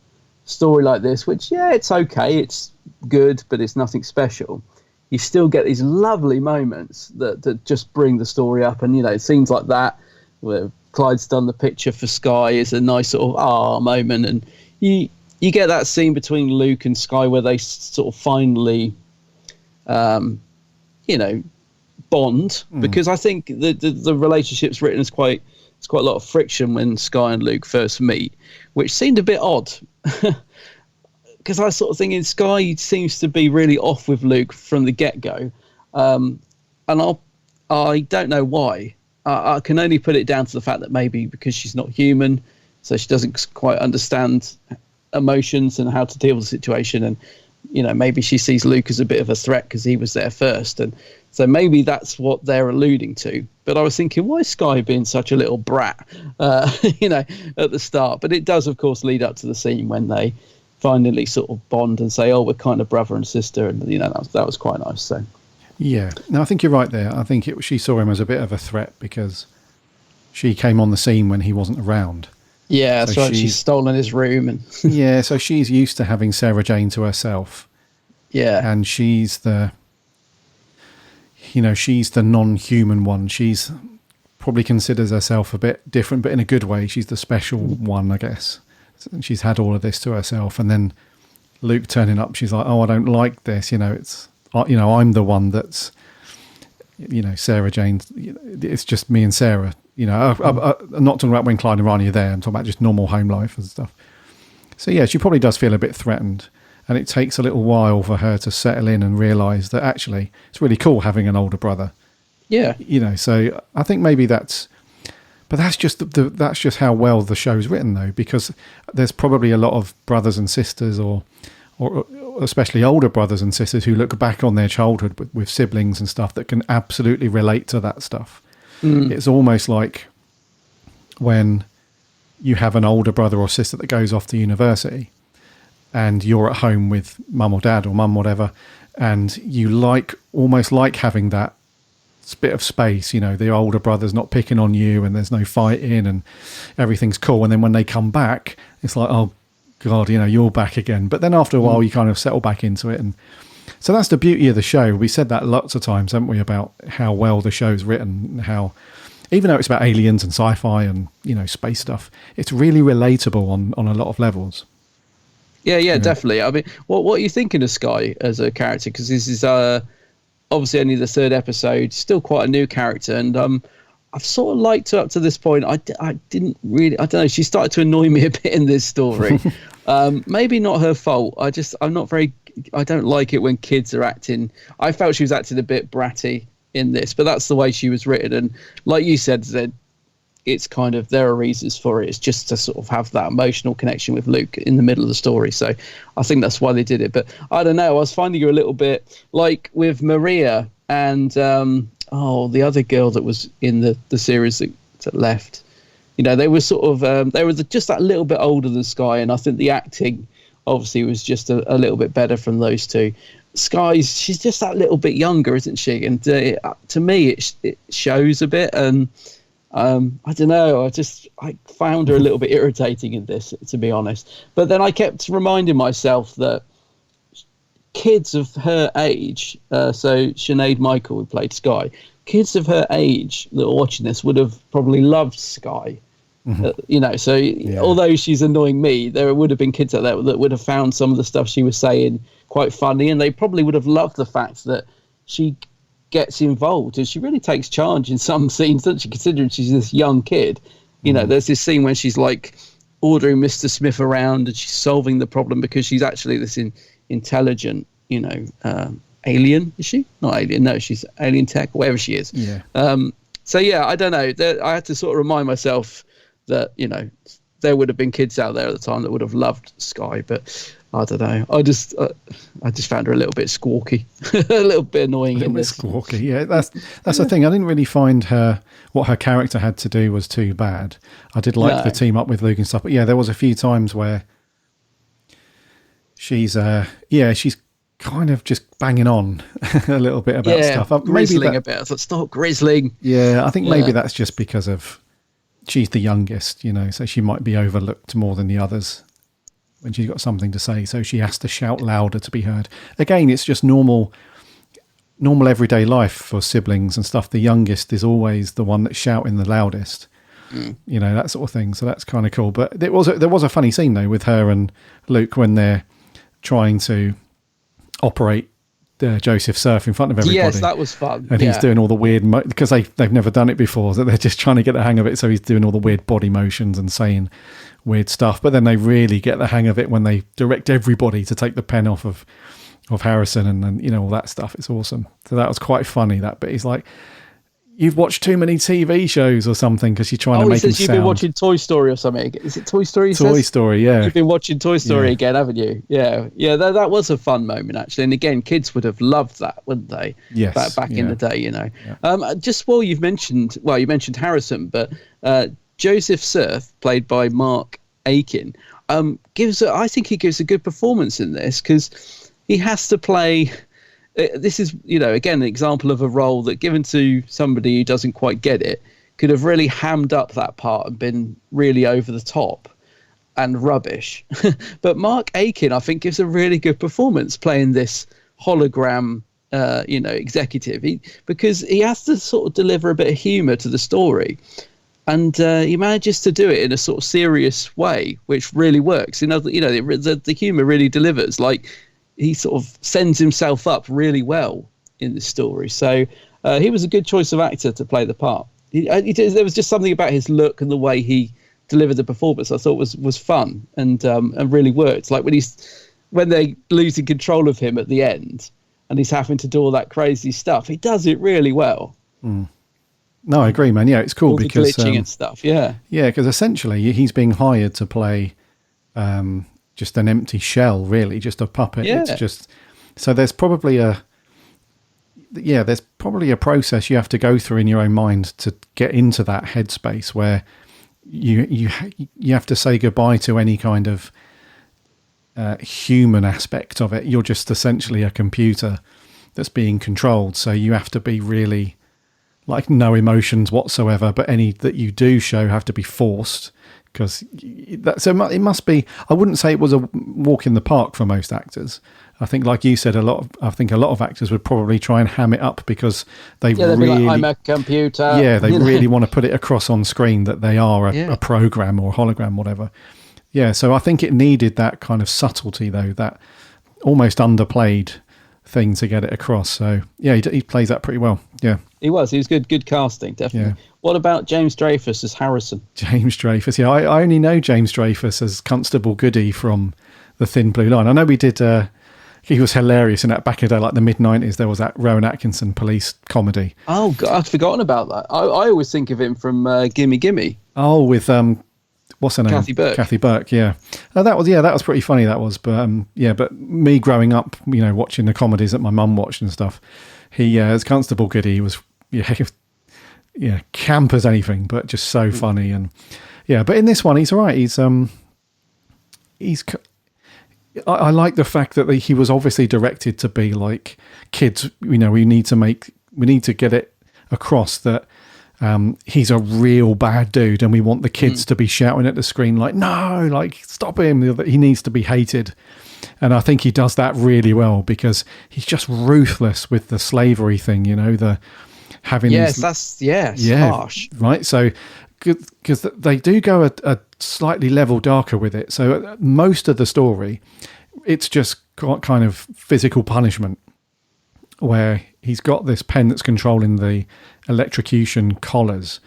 story like this, which it's okay, it's good, but it's nothing special, you still get these lovely moments that just bring the story up. And scenes like that where Clyde's done the picture for Skye is a nice sort of moment, and you get that scene between Luke and Skye where they sort of finally, bond, because I think the relationship's written as quite a lot of friction when Skye and Luke first meet, which seemed a bit odd. Because I was sort of thinking Skye seems to be really off with Luke from the get-go. And I don't know why. I can only put it down to the fact that maybe because she's not human, so she doesn't quite understand emotions and how to deal with the situation, and maybe she sees Luke as a bit of a threat because he was there first, and so maybe that's what they're alluding to. But I was thinking, why is Skye being such a little brat at the start? But it does, of course, lead up to the scene when they finally sort of bond and say, "Oh, we're kind of brother and sister," and that was quite nice. So yeah, no, I think you're right there. I think she saw him as a bit of a threat because she came on the scene when he wasn't around. Yeah, that's right. She's stolen his room, and yeah, so she's used to having Sarah Jane to herself. Yeah, and she's the non-human one. She's probably considers herself a bit different, but in a good way. She's the special one, I guess. She's had all of this to herself, and then Luke turning up, she's like, "Oh, I don't like this." It's I'm the one that's, Sarah Jane. It's just me and Sarah. I'm not talking about when Clyde and Rani are there. I'm talking about just normal home life and stuff. So yeah, she probably does feel a bit threatened, and it takes a little while for her to settle in and realise that actually it's really cool having an older brother. Yeah. So I think maybe that's just how well the show's written, though, because there's probably a lot of brothers and sisters, or especially older brothers and sisters, who look back on their childhood with siblings and stuff that can absolutely relate to that stuff. It's almost like when you have an older brother or sister that goes off to university and you're at home with mum or dad or mum, whatever, and you almost like having that bit of space, the older brother's not picking on you and there's no fighting and everything's cool. And then when they come back, it's like, oh God, you're back again. But then after a while, you kind of settle back into it. And so that's the beauty of the show. We said that lots of times, haven't we, about how well the show's written, how, even though it's about aliens and sci-fi and, space stuff, it's really relatable on a lot of levels. Yeah, definitely. I mean, what are you thinking of Skye as a character? Because this is obviously only the third episode, still quite a new character, and I've sort of liked her up to this point. I didn't really, I don't know, she started to annoy me a bit in this story. Maybe not her fault. I don't like it when kids are acting. I felt she was acting a bit bratty in this, but that's the way she was written. And like you said, Zed, it's kind of, there are reasons for it. It's just to sort of have that emotional connection with Luke in the middle of the story. So I think that's why they did it. But I don't know, I was finding her a little bit like with Maria and the other girl that was in the series that left. They were sort of they were just that little bit older than Skye, and I think the acting obviously was just a little bit better from those two. She's just that little bit younger, isn't she? And to me, it shows a bit. And I don't know, I found her a little bit irritating in this, to be honest. But then I kept reminding myself that kids of her age, so Sinead Michael, who played Skye, kids of her age that were watching this would have probably loved Skye. Mm-hmm. Although she's annoying me, there would have been kids out there that would have found some of the stuff she was saying quite funny, and they probably would have loved the fact that she gets involved and she really takes charge in some scenes, doesn't she, considering she's this young kid. There's this scene when she's like ordering Mr. Smith around and she's solving the problem because she's actually this intelligent, alien. Is she? Not alien. No, she's alien tech, whatever she is. Yeah. I don't know. I had to sort of remind myself that, there would have been kids out there at the time that would have loved Skye, but I don't know. I just found her a little bit squawky, a little bit annoying. A little bit squawky. Yeah, that's the thing. I didn't really find what her character had to do was too bad. I did like the team up with Luke and stuff, but yeah, there was a few times where she's kind of just banging on a little bit about stuff. Grizzling a bit. I thought, stop grizzling. Yeah, I think maybe that's just because of she's the youngest, so she might be overlooked more than the others when she's got something to say, so she has to shout louder to be heard. Again, it's just normal everyday life for siblings and stuff. The youngest is always the one that's shouting the loudest, that sort of thing. So that's kind of cool. But there was a funny scene though with her and Luke when they're trying to operate Joseph Surf in front of everybody. Yes, that was fun. And he's doing all the weird because they've never done it before, so they're just trying to get the hang of it. So he's doing all the weird body motions and saying weird stuff. But then they really get the hang of it when they direct everybody to take the pen off of Harrison and all that stuff. It's awesome. So that was quite funny. That bit. He's like, "You've watched too many TV shows or something," because you're trying to make him sound. You've been watching Toy Story or something. Is it Toy Story? Toy Story, yeah. You've been watching Toy Story again, haven't you? Yeah. That was a fun moment actually. And again, kids would have loved that, wouldn't they? Yes. Back in the day, Yeah. Just while you mentioned Harrison, but Joseph Surf, played by Mark Aiken, I think he gives a good performance in this because he has to play. This is, again, an example of a role that given to somebody who doesn't quite get it could have really hammed up that part and been really over the top and rubbish. But Mark Aiken, I think, gives a really good performance playing this hologram executive, because he has to sort of deliver a bit of humour to the story, and he manages to do it in a sort of serious way, which really works. The humour really delivers. Like, he sort of sends himself up really well in the story. So he was a good choice of actor to play the part. There was just something about his look and the way he delivered the performance I thought was fun and really worked. Like when they're losing control of him at the end and he's having to do all that crazy stuff, he does it really well. Mm. No, I agree, man. Yeah, it's cool all because the glitching and stuff. Yeah, because essentially he's being hired to play just an empty shell, really, just a puppet. Yeah. It's just so there's probably a process you have to go through in your own mind to get into that headspace where you have to say goodbye to any kind of human aspect of it. You're just essentially a computer that's being controlled. So you have to be really like no emotions whatsoever, but any that you do show have to be forced, because it must be. I wouldn't say it was a walk in the park for most actors. I think, like you said, a lot of actors would probably try and ham it up because they they'd really, be like, I'm a computer. Yeah, they really want to put it across on screen that they are a program or hologram, whatever. Yeah, so I think it needed that kind of subtlety, though, that almost underplayed thing to get it across. So yeah, he plays that pretty well. Yeah, he was good casting, definitely. Yeah. What about James Dreyfus as Harrison? James Dreyfus, yeah, I only know James Dreyfus as Constable Goody from The Thin Blue Line. I know we did. He was hilarious in that back in the day, like the mid-90s. There was that Rowan Atkinson police comedy. Oh God, I'd forgotten about that. I always think of him from Gimme Gimme. Oh, with what's her name? Kathy Burke. Yeah. That was pretty funny. That was, but but me growing up, watching the comedies that my mum watched and stuff. He as Constable Goody, he was camp as anything, but just so funny. And but in this one, he's all right. I like the fact that he was obviously directed to be like, kids, we need to get it across that he's a real bad dude, and we want the kids to be shouting at the screen like, no, like, stop him. He needs to be hated. And I think he does that really well because he's just ruthless with the slavery thing, the having harsh. Right. So because they do go a slightly level darker with it. So most of the story, it's just kind of physical punishment, where he's got this pen that's controlling the electrocution collars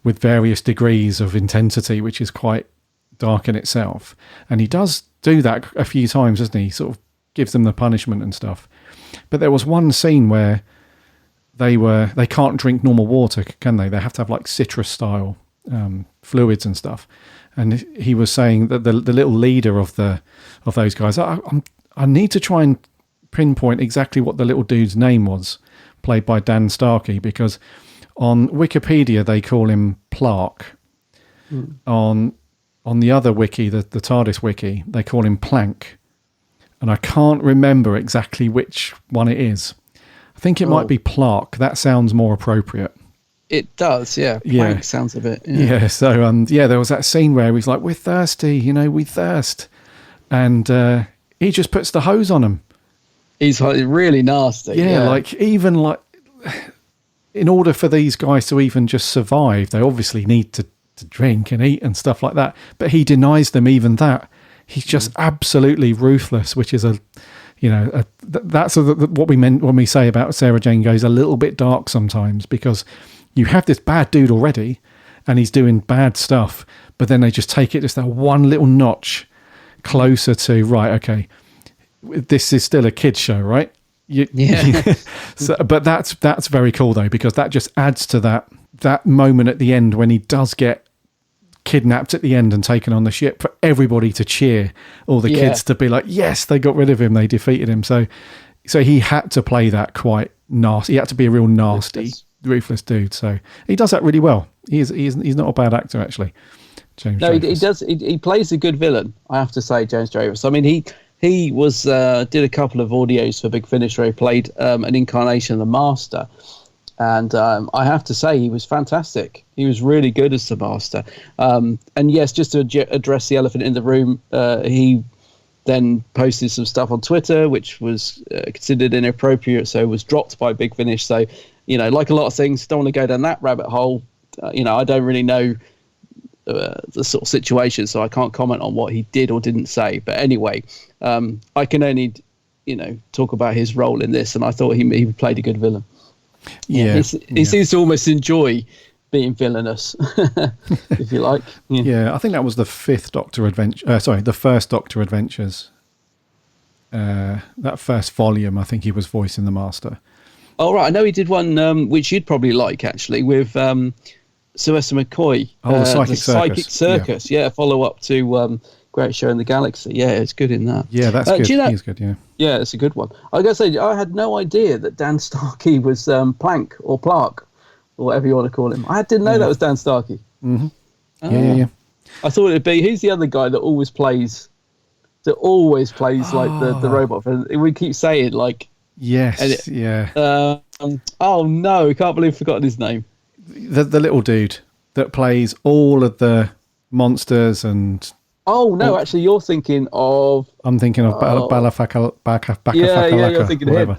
with various degrees of intensity, which is quite dark in itself. And he does do that a few times, doesn't he? Sort of gives them the punishment and stuff. But there was one scene where they can't drink normal water, can they? They have to have like citrus style fluids and stuff. And he was saying that the little leader of those guys, I need to try and pinpoint exactly what the little dude's name was, played by Dan Starkey, because on Wikipedia they call him Plark. On the other wiki, the TARDIS wiki, they call him Plank, and I can't remember exactly which one it is. I think it might be Plark. That sounds more appropriate. It does, yeah. Plank sounds a bit. Yeah. So there was that scene where he's like, "We're thirsty, we thirst," and he just puts the hose on him. He's really nasty. Yeah, like even like in order for these guys to even just survive, they obviously need to drink and eat and stuff like that. But he denies them even that. He's just absolutely ruthless, which is that's what we meant when we say about Sarah Jane goes a little bit dark sometimes, because you have this bad dude already and he's doing bad stuff, but then they just take it just that one little notch closer to, right, okay, this is still a kid's show, right? So, but that's very cool though, because that just adds to that moment at the end when he does get kidnapped at the end and taken on the ship, for everybody to cheer, all the kids to be like, yes, they got rid of him, they defeated him. So he had to play that quite nasty. He had to be a real nasty, ruthless dude. So he does that really well. He's not a bad actor, actually. James Dreyfus. He does. He plays a good villain, I have to say, James Dreyfus. I mean, he was did a couple of audios for Big Finish where he played an incarnation of the Master. And I have to say, he was fantastic. He was really good as the Master. And yes, just to address the elephant in the room, he then posted some stuff on Twitter, which was considered inappropriate, so was dropped by Big Finish. So, like a lot of things, don't want to go down that rabbit hole. I don't really know the sort of situation, so I can't comment on what he did or didn't say. But anyway, I can only, talk about his role in this, and I thought he played a good villain. Yeah, he seems to almost enjoy being villainous, if you like. Yeah, I think that was the fifth Doctor Adventure. The first Doctor Adventures. That first volume, I think he was voicing the Master. Oh, right. I know he did one which you'd probably like, actually, with Sylvester McCoy. The Psychic Circus. Psychic Circus, yeah, follow up to Great Show in the Galaxy. Yeah, it's good in that. Yeah, that's good. He's good, yeah. Yeah, it's a good one. I gotta say, I had no idea that Dan Starkey was Plank or Plark, or whatever you want to call him. I didn't know that was Dan Starkey. Mm-hmm. Yeah. I thought it'd be, who's the other guy that always plays like the robot? And we keep saying, like... Yes, oh no, I can't believe I've forgotten his name. The little dude that plays all of the monsters and... Oh, no, actually, you're thinking of... I'm thinking of Balafaka. Yeah, you're thinking of him.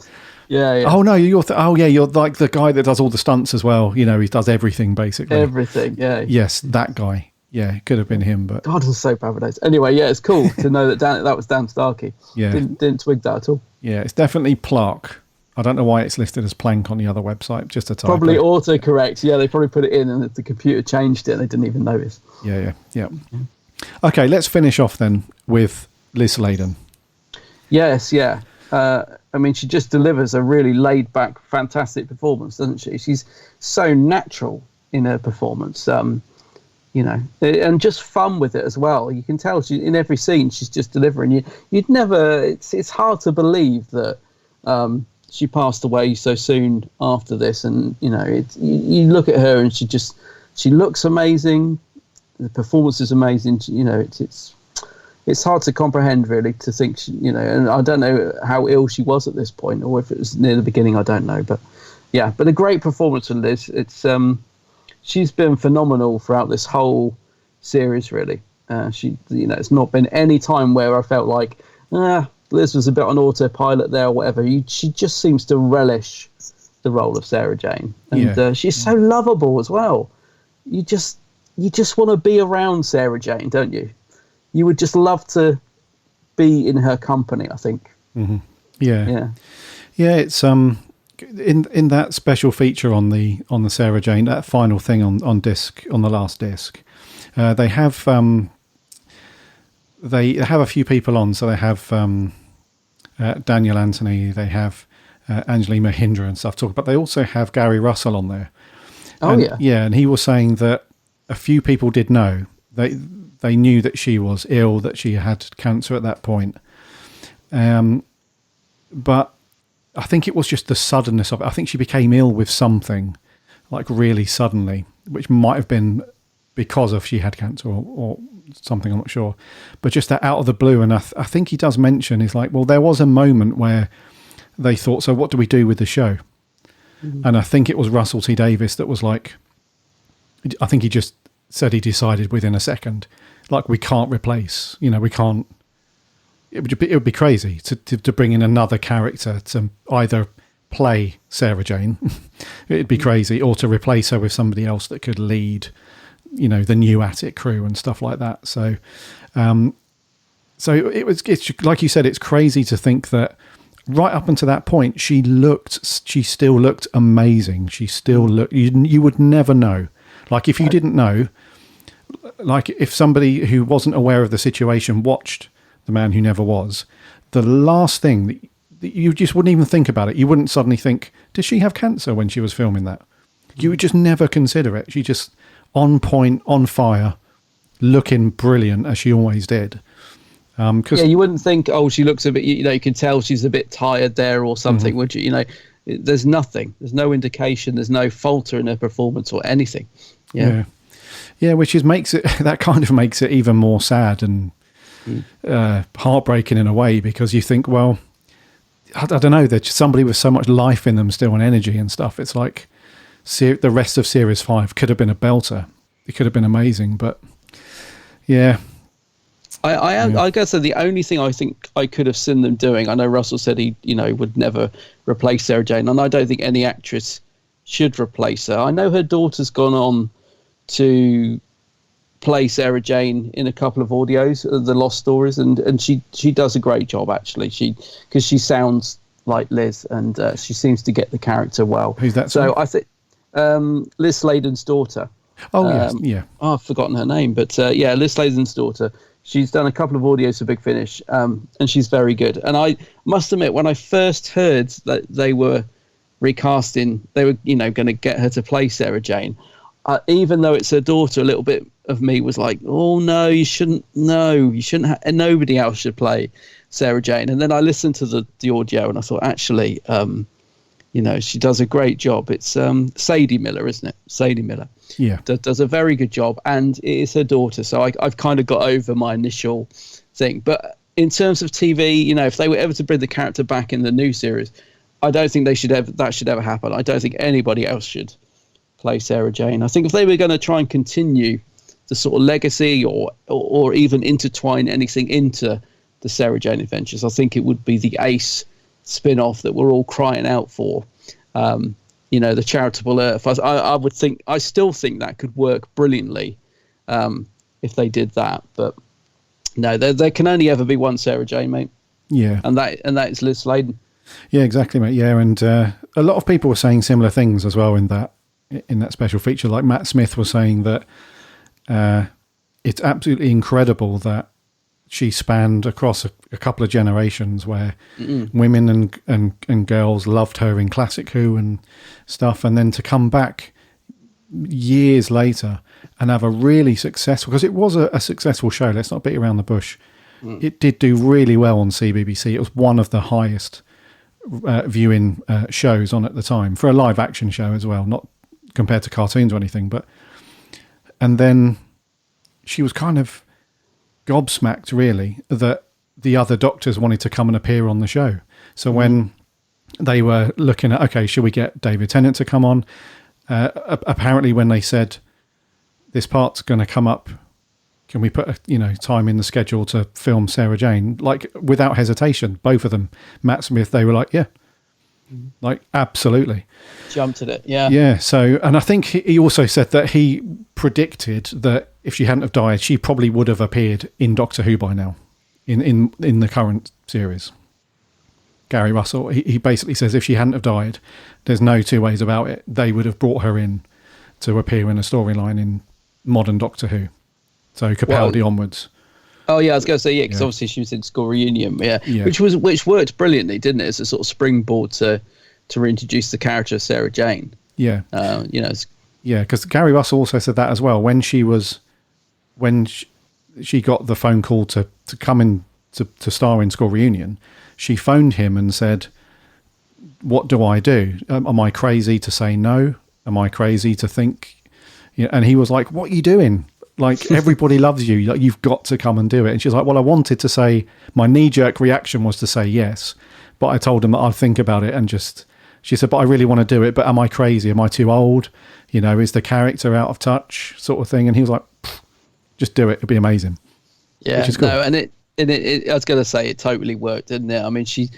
Yeah. Oh, no, you're like the guy that does all the stunts as well. He does everything, basically. Everything, yeah. Yes, that guy. Yeah, it could have been him, but... God, I'm so bad with those. Anyway, yeah, it's cool to know that that was Dan Starkey. Yeah. Didn't twig that at all. Yeah, it's definitely Plark. I don't know why it's listed as Plank on the other website, just a typo. Probably autocorrect. Yeah, they probably put it in and the computer changed it and they didn't even notice. Yeah. Okay, let's finish off then with Liz Sladen. Yes, yeah. I mean, she just delivers a really laid-back, fantastic performance, doesn't she? She's so natural in her performance, and just fun with it as well. You can tell in every scene she's just delivering. You'd never. It's hard to believe that she passed away so soon after this, and you look at her and she looks amazing. The performance is amazing. It's hard to comprehend, really, to think, and I don't know how ill she was at this point, or if it was near the beginning, I don't know. But yeah, but a great performance from Liz. She's been phenomenal throughout this whole series, really. It's not been any time where I felt like, Liz was a bit on autopilot there or whatever. She just seems to relish the role of Sarah Jane. And she's so lovable as well. You just want to be around Sarah Jane, don't you? You would just love to be in her company, I think. Mm-hmm. Yeah. It's in that special feature on the Sarah Jane, that final thing on the last disc, they have a few people on. So they have Daniel Anthony, they have Anjali Mahindra and stuff talk, but they also have Gary Russell on there. And he was saying that a few people did know. They knew that she was ill, that she had cancer at that point. But I think it was just the suddenness of it. I think she became ill with something, like really suddenly, which might have been because of she had cancer or something, I'm not sure. But just that out of the blue, and I think he does mention, he's like, well, there was a moment where they thought, so what do we do with the show? Mm-hmm. And I think it was Russell T Davies that was like, I think he just said he decided within a second, like, we can't replace, we can't, it would be crazy to bring in another character to either play Sarah Jane, it'd be crazy, or to replace her with somebody else that could lead, the new Attic crew and stuff like that. So, it's like you said, it's crazy to think that right up until that point, she still looked amazing. She still looked, you would never know. Like, if you didn't know, like if somebody who wasn't aware of the situation watched The Man Who Never Was, the last thing that you just wouldn't even think about it. You wouldn't suddenly think, did she have cancer when she was filming that? You would just never consider it. She just on point, on fire, looking brilliant as she always did. You wouldn't think, she looks a bit, you can tell she's a bit tired there or something, would you? There's nothing. There's no indication. There's no falter in her performance or anything. Yeah, which makes it even more sad and heartbreaking in a way, because you think, well, I don't know, there's somebody with so much life in them still and energy and stuff. It's like the rest of Series 5 could have been a belter. It could have been amazing, but yeah. I guess the only thing I think I could have seen them doing, I know Russell said he, would never replace Sarah Jane, and I don't think any actress should replace her. I know her daughter's gone on to play Sarah Jane in a couple of audios, the Lost Stories, and she does a great job, actually. Because she sounds like Liz, and she seems to get the character well. Who's that? So I think Liz Sladen's daughter. Oh, yes, yeah. Oh, I've forgotten her name, but Liz Sladen's daughter. She's done a couple of audios for Big Finish, and she's very good. And I must admit, when I first heard that they were recasting, they were, going to get her to play Sarah Jane, even though it's her daughter, a little bit of me was like, oh, no, you shouldn't, and nobody else should play Sarah Jane. And then I listened to the audio, and I thought, actually, she does a great job. It's Sadie Miller, isn't it? Sadie Miller. Yeah. Does a very good job, and it is her daughter, so I've kind of got over my initial thing. But in terms of TV, if they were ever to bring the character back in the new series, I don't think that should ever happen. I don't think anybody else should play Sarah Jane. I think if they were going to try and continue the sort of legacy or even intertwine anything into the Sarah Jane Adventures, I think it would be the Ace spin-off that we're all crying out for. The Charitable Earth. I still think that could work brilliantly if they did that. But no, there can only ever be one Sarah Jane, mate. Yeah, and that is Liz Sladen. Yeah, exactly, mate. Yeah, and a lot of people were saying similar things as well in that special feature. Like Matt Smith was saying that it's absolutely incredible that she spanned across a couple of generations where women and girls loved her in classic Who and stuff, and then to come back years later and have a really successful, because it was a successful show, let's not beat around the bush. It did do really well on CBBC. It was one of the highest viewing shows on at the time for a live action show as well, not compared to cartoons or anything. And then she was kind of gobsmacked, really, that the other doctors wanted to come and appear on the show. So when they were looking at, okay, should we get David Tennant to come on? Apparently, when they said this part's going to come up, can we put time in the schedule to film Sarah Jane? Like without hesitation, both of them, Matt Smith, they were like, yeah, like absolutely, jumped at it, yeah, yeah. So, and I think he also said that he predicted that if she hadn't have died, she probably would have appeared in Doctor Who by now, in the current series. Gary Russell, he basically says if she hadn't have died, there's no two ways about it, they would have brought her in to appear in a storyline in modern Doctor Who. So Capaldi onwards. Oh yeah, I was going to say because obviously she was in School Reunion, which worked brilliantly, didn't it? As a sort of springboard to reintroduce the character of Sarah Jane. Yeah, because Gary Russell also said that as well when she got the phone call to come in to star in School Reunion. She phoned him and said, "What do I do? Am I crazy to say no? Am I crazy to think?" And he was like, "What are you doing? Like, everybody loves you. Like, you've got to come and do it." And she's like, "Well, I wanted to say," my knee-jerk reaction was to say yes, but I told him that I'd think about it and she said, "But I really want to do it, but am I crazy? Am I too old? Is the character out of touch, sort of thing?" And he was like, "Just do it. It'll be amazing." Yeah, which is cool. No, and it I was going to say it totally worked, didn't it? I mean, she's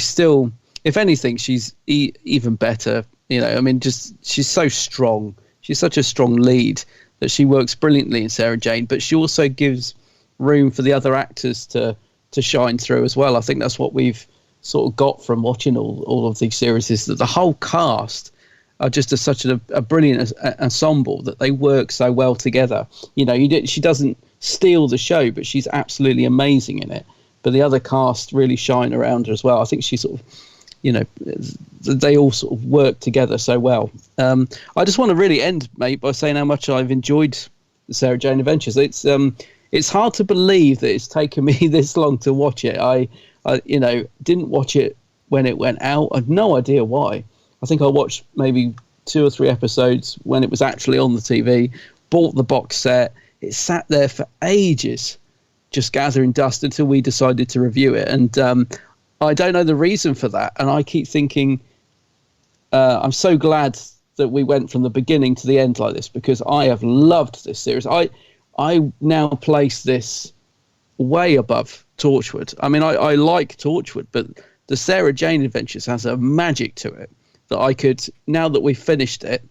still, if anything, she's even better. She's so strong. She's such a strong lead that she works brilliantly in Sarah Jane, but she also gives room for the other actors to shine through as well. I think that's what we've sort of got from watching all of these series, is that the whole cast are just such a brilliant ensemble that they work so well together. She doesn't steal the show, but she's absolutely amazing in it. But the other cast really shine around her as well. I think she sort of, they all sort of work together so well. I just want to really end, mate, by saying how much I've enjoyed the Sarah Jane Adventures. It's hard to believe that it's taken me this long to watch it. I didn't watch it when it went out. I've no idea why. I think I watched maybe 2 or 3 episodes when it was actually on the TV, bought the box set. It sat there for ages, just gathering dust until we decided to review it. And I don't know the reason for that. And I keep thinking, I'm so glad that we went from the beginning to the end like this, because I have loved this series. I now place this way above Torchwood. I mean, I like Torchwood, but the Sarah Jane Adventures has a magic to it that I could, now that we've finished it,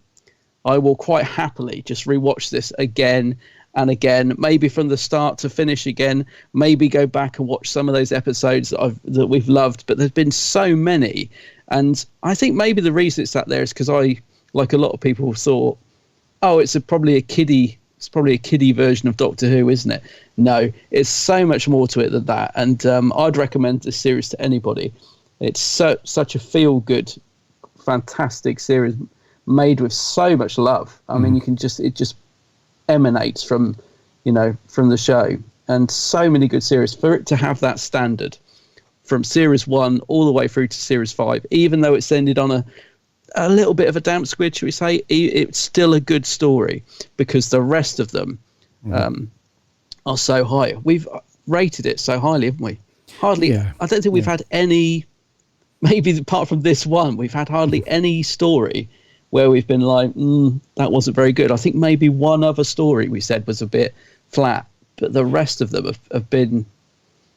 I will quite happily just rewatch this again and again, maybe from the start to finish again, maybe go back and watch some of those episodes that we've loved, but there's been so many. And I think maybe the reason it's sat there is because I, like a lot of people, thought, oh, it's probably a kiddie version of Doctor Who, isn't it? No, it's so much more to it than that. And I'd recommend this series to anybody. It's such a feel-good, fantastic series made with so much love. I mean, it just emanates from the show, and so many good series. For it to have that standard from series 1 all the way through to series 5, even though it's ended on a little bit of a damp squid, should we say, it's still a good story because the rest of them are so high. We've rated it so highly, haven't we? Hardly. Yeah. I don't think we've had any, maybe apart from this one, we've had hardly any story where we've been like, that wasn't very good. I think maybe one other story we said was a bit flat, but the rest of them have been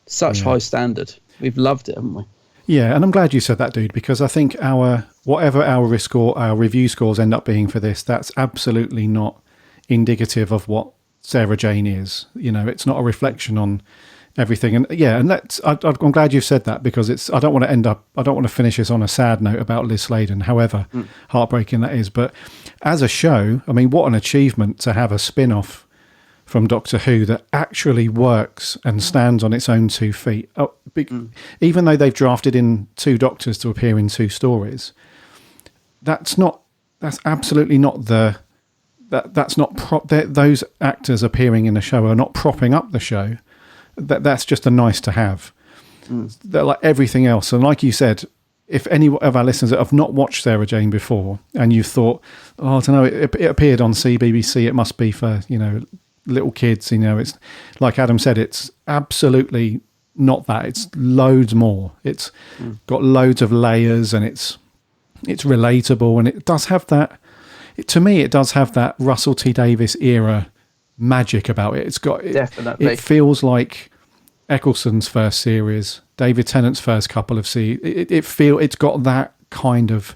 such high standard. We've loved it, haven't we? Yeah, and I'm glad you said that, dude, because I think whatever our review scores end up being for this, that's absolutely not indicative of what Sarah Jane is. It's not a reflection on everything. And I'm glad you've said that, because I don't want to finish this on a sad note about Liz Sladen, however heartbreaking that is. But as a show, I mean, what an achievement to have a spin-off from Doctor Who that actually works and stands on its own 2 feet. Even though they've drafted in 2 doctors to appear in 2 stories, that's absolutely not those actors appearing in the show are not propping up the show. That's just a nice to have. They're like everything else. And like you said, if any of our listeners that have not watched Sarah Jane before and you thought, oh, I don't know, it appeared on CBBC, it must be for, little kids, it's like Adam said, it's absolutely not that. It's loads more. It's got loads of layers, and it's relatable, and it does have that, to me, it does have that Russell T Davies era magic about it. It's got definitely. It feels like Eccleston's first series, David Tennant's first couple of series. It's got that kind of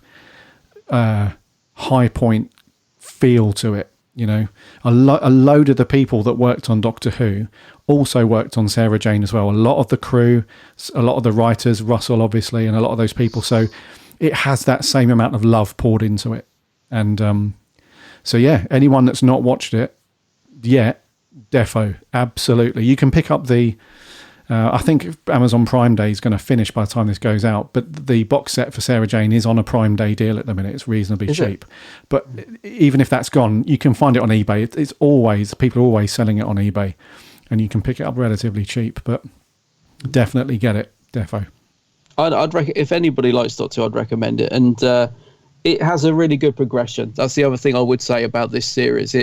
high point feel to it. A load of the people that worked on Doctor Who also worked on Sarah Jane as well. A lot of the crew, a lot of the writers, Russell obviously, and a lot of those people. So it has that same amount of love poured into it. And anyone that's not watched it yet, defo, absolutely. You can pick up I think Amazon Prime Day is going to finish by the time this goes out, but the box set for Sarah Jane is on a Prime Day deal at the minute. It's reasonably cheap. But even if that's gone, you can find it on eBay. People are always selling it on eBay, and you can pick it up relatively cheap, but definitely get it, defo. I'd if anybody likes Doctor Who, I'd recommend it. And it has a really good progression. That's the other thing I would say about this series.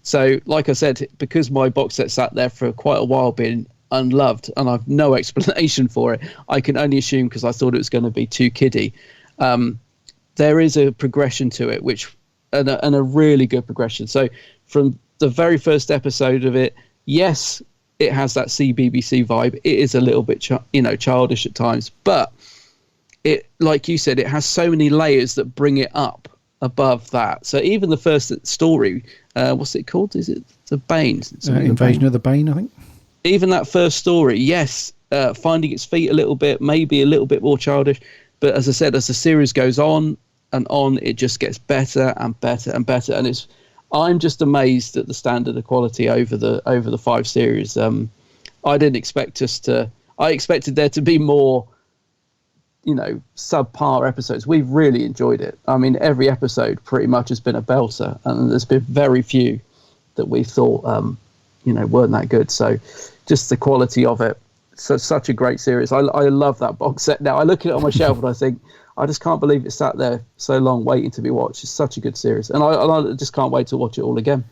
So, like I said, because my box set sat there for quite a while being unloved, and I've no explanation for it, I can only assume because I thought it was going to be too kiddie. There is a progression to it, and a really good progression. So from the very first episode of it, yes, it has that CBBC vibe. It is a little bit childish at times, but it, like you said, it has so many layers that bring it up above that. So even the first story, what's it called? Is it the Bane? Invasion of the Bane, I think. Even that first story, yes, finding its feet a little bit, maybe a little bit more childish. But as I said, as the series goes on and on, it just gets better and better and better. And I'm just amazed at the standard of quality over the 5 series. I didn't expect I expected there to be more, subpar episodes. We've really enjoyed it. I mean, every episode pretty much has been a belter, and there's been very few that we thought, weren't that good. So just the quality of it. So such a great series. I love that box set now. I look at it on my shelf and I think, I just can't believe it sat there so long waiting to be watched. It's such a good series. And I just can't wait to watch it all again.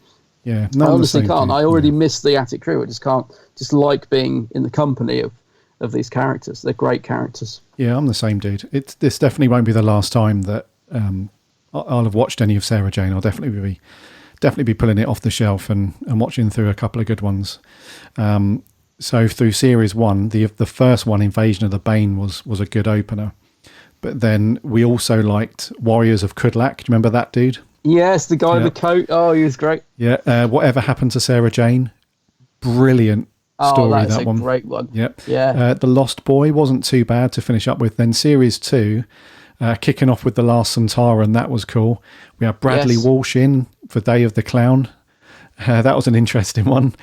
Yeah, I honestly can't. I already miss the Attic Crew. I just can't like being in the company of these characters. They're great characters. Yeah, I'm the same, dude. This definitely won't be the last time that I'll have watched any of Sarah Jane. I'll definitely be pulling it off the shelf and watching through a couple of good ones. So through series 1, the first one, Invasion of the Bane, was a good opener. But then we also liked Warriors of Kudlak. Do you remember that dude? Yes, the guy in the coat. Oh, he was great. Yeah. Whatever Happened to Sarah Jane? Brilliant story, that's that one. Great one. Yep. Yeah. The Lost Boy wasn't too bad to finish up with. Then series 2, kicking off with The Last Centauran, that was cool. We had Bradley Walsh in for Day of the Clown. That was an interesting one.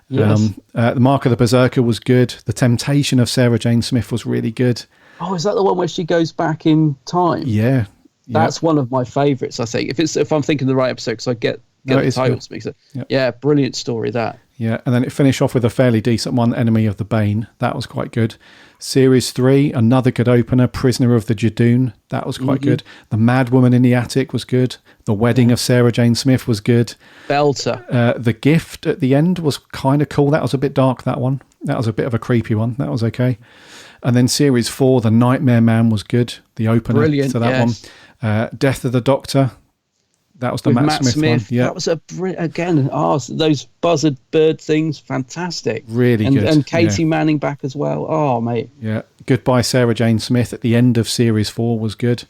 Yes. The Mark of the Berserker was good. The Temptation of Sarah Jane Smith was really good. Oh, is that the one where she goes back in time? Yeah. That's one of my favourites, I think. If I'm thinking the right episode, because I get the titles mixed up. Yeah, brilliant story, that. Yeah, and then it finished off with a fairly decent one, Enemy of the Bane. That was quite good. Series 3, another good opener, Prisoner of the Jadoon. That was quite good. The Mad Woman in the Attic was good. The Wedding of Sarah Jane Smith was good. Belter. The Gift at the end was kind of cool. That was a bit dark, that one. That was a bit of a creepy one. That was okay. And then series 4, The Nightmare Man was good. The opener to that one. Death of the Doctor. That was the With Matt Smith one. Yeah. That was those buzzard bird things, fantastic. Really good. And Katie Manning back as well. Oh, mate. Yeah. Goodbye, Sarah Jane Smith at the end of series 4 was good.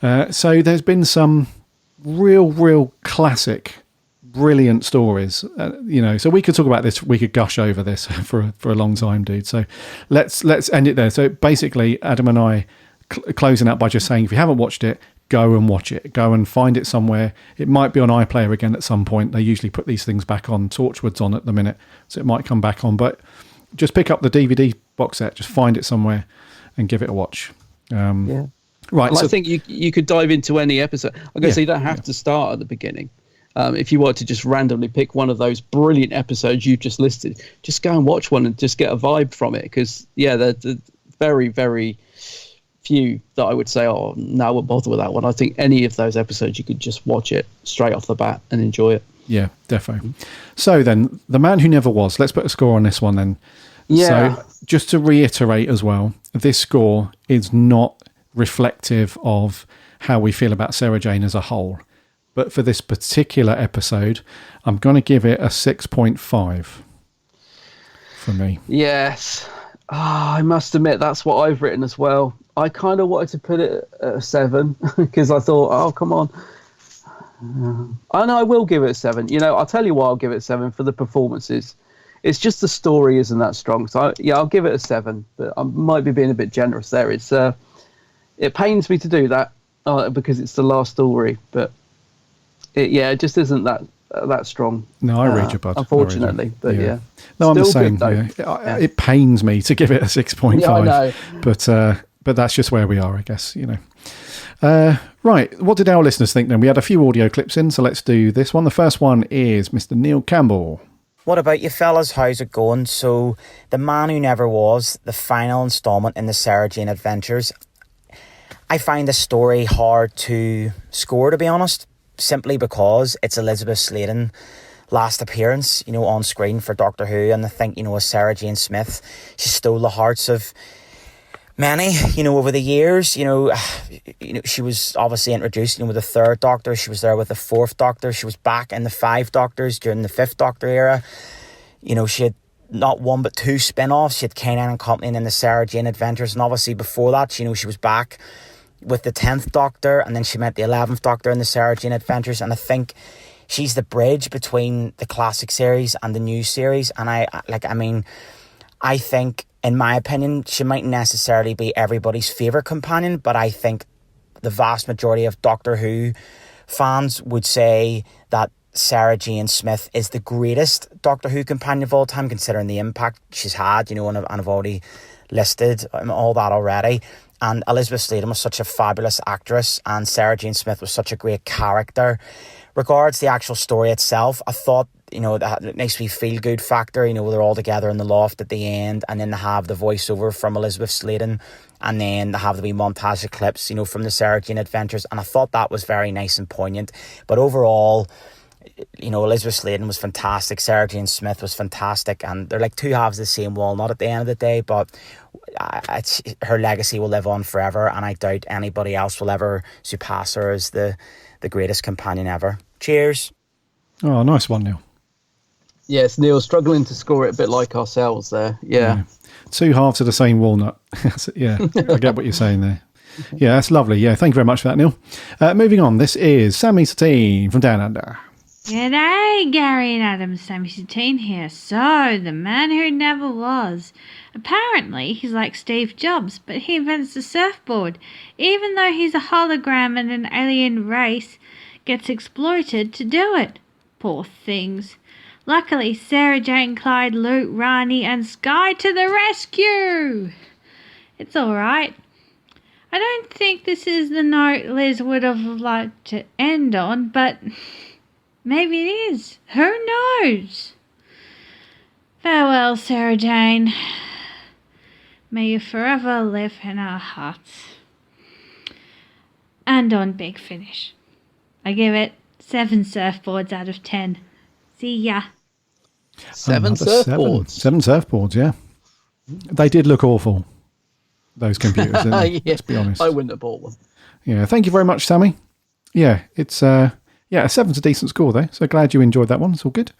So there's been some real classic, brilliant stories. So we could talk about this. We could gush over this for a long time, dude. So let's end it there. So basically, Adam and I closing out by just saying, if you haven't watched it, go and watch it. Go and find it somewhere. It might be on iPlayer again at some point. They usually put these things back on. Torchwood's on at the minute, so it might come back on. But just pick up the DVD box set. Just find it somewhere and give it a watch. Right. Well, I think you could dive into any episode. I'm going to say you don't have to start at the beginning. If you want to just randomly pick one of those brilliant episodes you've just listed, just go and watch one and just get a vibe from it. Because, they're very, very few that I would say, oh, no, I won't bother with that one. I think any of those episodes, you could just watch it straight off the bat and enjoy it. Yeah, definitely. So then, The Man Who Never Was. Let's put a score on this one then. Yeah. So just to reiterate as well, this score is not reflective of how we feel about Sarah Jane as a whole. But for this particular episode, I'm going to give it a 6.5 for me. Yes. I must admit, that's what I've written as well. I kind of wanted to put it at a 7 because I thought, oh, come on. I know I will give it a 7. I'll tell you why I'll give it a 7 for the performances. It's just the story isn't that strong. So, I'll give it a 7, but I might be being a bit generous there. It pains me to do that because it's the last story, but it just isn't that strong. No, I read your bud. Unfortunately, but yeah. No, I'm the Still same. good, It pains me to give it a 6.5. Yeah, I know. But that's just where we are, I guess. Right. What did our listeners think then? We had a few audio clips in, so let's do this one. The first one is Mr. Neil Campbell. What about you fellas? How's it going? So, The Man Who Never Was, the final installment in the Sarah Jane Adventures. I find the story hard to score, to be honest, simply because it's Elizabeth Sladen's last appearance, on screen for Doctor Who. And I think, as Sarah Jane Smith, she stole the hearts of many, over the years. She was obviously introduced, with the third Doctor. She was there with the fourth Doctor. She was back in the 5 Doctors during the 5th Doctor era. She had not one but 2 spin-offs. She had K9 and Company in the Sarah Jane Adventures. And obviously before that, she was back with the 10th Doctor. And then she met the 11th Doctor in the Sarah Jane Adventures. And I think she's the bridge between the classic series and the new series. And I think, in my opinion, she might necessarily be everybody's favourite companion, but I think the vast majority of Doctor Who fans would say that Sarah Jane Smith is the greatest Doctor Who companion of all time, considering the impact she's had, and I've already listed all that already. And Elizabeth Sladen was such a fabulous actress, and Sarah Jane Smith was such a great character. Regards the actual story itself, I thought, that it makes me feel good factor, they're all together in the loft at the end, and then they have the voiceover from Elizabeth Sladen, and then they have the wee montage of clips, from the Sarah Jane Adventures, and I thought that was very nice and poignant. But overall, Elizabeth Sladen was fantastic, Sarah Jane Smith was fantastic, and they're like two halves of the same walnut at the end of the day, but her legacy will live on forever, and I doubt anybody else will ever surpass her as the greatest companion ever. Cheers. Oh, nice one, Neil. Yes, Neil struggling to score it a bit like ourselves there. Yeah. Two halves of the same walnut. Yeah, I get what you're saying there. Yeah, that's lovely. Yeah, thank you very much for that, Neil. Moving on, this is Sammy Satine from Down Under. G'day, Gary and Adam. Sammy Satine here. So, the man who never was. Apparently, he's like Steve Jobs, but he invents the surfboard. Even though he's a hologram and an alien race gets exploited to do it. Poor things. Luckily, Sarah Jane, Clyde, Luke, Rani, and Sky to the rescue! It's alright. I don't think this is the note Liz would have liked to end on, but maybe it is. Who knows? Farewell, Sarah Jane. May you forever live in our hearts. And on Big Finish. I give it 7 surfboards out of 10. See ya. 7 surfboards. 7 surfboards, yeah. They did look awful, those computers, didn't they? Yeah, let's be honest. I wouldn't have bought one. Yeah, thank you very much, Sammy. Yeah, it's a 7's a decent score, though, so glad you enjoyed that one. It's all good.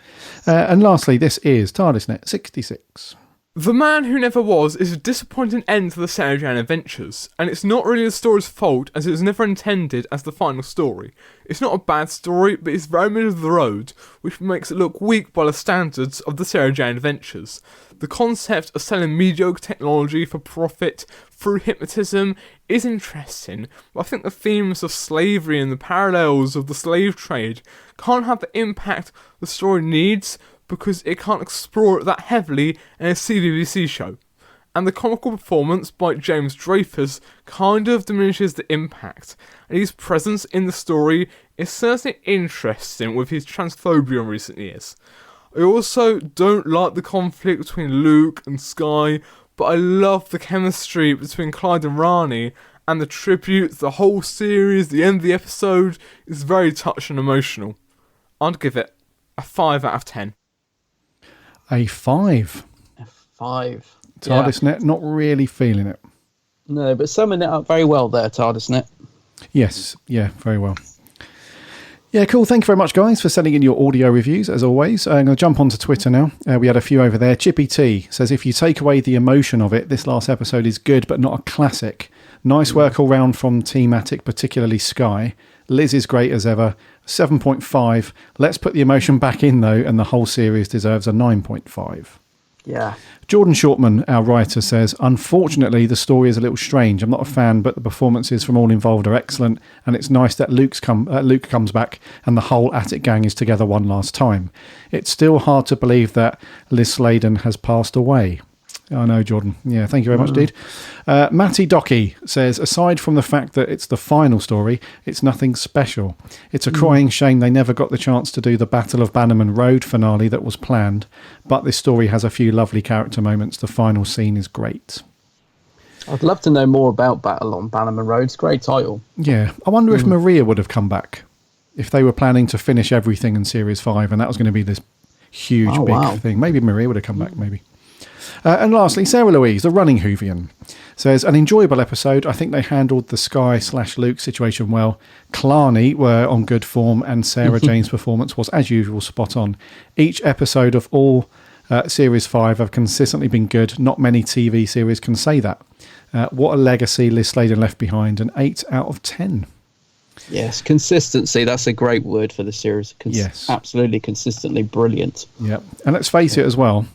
And lastly, this is TARDISNet 66. The Man Who Never Was is a disappointing end to the Sarah Jane adventures, and it's not really the story's fault as it was never intended as the final story. It's not a bad story, but it's very middle of the road, which makes it look weak by the standards of the Sarah Jane adventures. The concept of selling mediocre technology for profit through hypnotism is interesting, but I think the themes of slavery and the parallels of the slave trade can't have the impact the story needs, because it can't explore it that heavily in a CBBC show. And the comical performance by James Dreyfus kind of diminishes the impact, and his presence in the story is certainly interesting with his transphobia in recent years. I also don't like the conflict between Luke and Sky, but I love the chemistry between Clyde and Rani, and the tribute, the whole series, the end of the episode is very touching and emotional. I'd give it a 5 out of 10. A 5. A 5. TARDISNet, not really feeling it. No, but summing it up very well there, TARDISNet. Yes, yeah, very well. Yeah, cool. Thank you very much, guys, for sending in your audio reviews, as always. I'm going to jump onto Twitter now. We had a few over there. Chippy T says, if you take away the emotion of it, this last episode is good, but not a classic. Nice work all round from Team Attic, particularly Sky. Liz is great as ever. 7.5. Let's put the emotion back in, though, and the whole series deserves a 9.5. Yeah. Jordan Shortman, our writer, says, unfortunately, the story is a little strange. I'm not a fan, but the performances from all involved are excellent, and it's nice that Luke comes back and the whole Attic gang is together one last time. It's still hard to believe that Liz Sladen has passed away. I know, Jordan. Yeah, thank you very much, dude. Matty Docky says, aside from the fact that it's the final story, it's nothing special. It's a crying shame they never got the chance to do the Battle of Bannerman Road finale that was planned, but this story has a few lovely character moments. The final scene is great. I'd love to know more about Battle on Bannerman Road. It's a great title. Yeah, I wonder if Maria would have come back, if they were planning to finish everything in Series 5, and that was going to be this huge, big thing. Maybe Maria would have come back, maybe. And lastly, Sarah Louise, the Running Hoovian, says, an enjoyable episode. I think they handled the Sky/Luke situation well. Clarny were on good form, and Sarah Jane's performance was, as usual, spot on. Each episode of all Series 5 have consistently been good. Not many TV series can say that. What a legacy Liz Sladen left behind. An 8 out of 10. Yes, consistency. That's a great word for the series. Yes. Absolutely consistently brilliant. Yeah. And let's face it as well.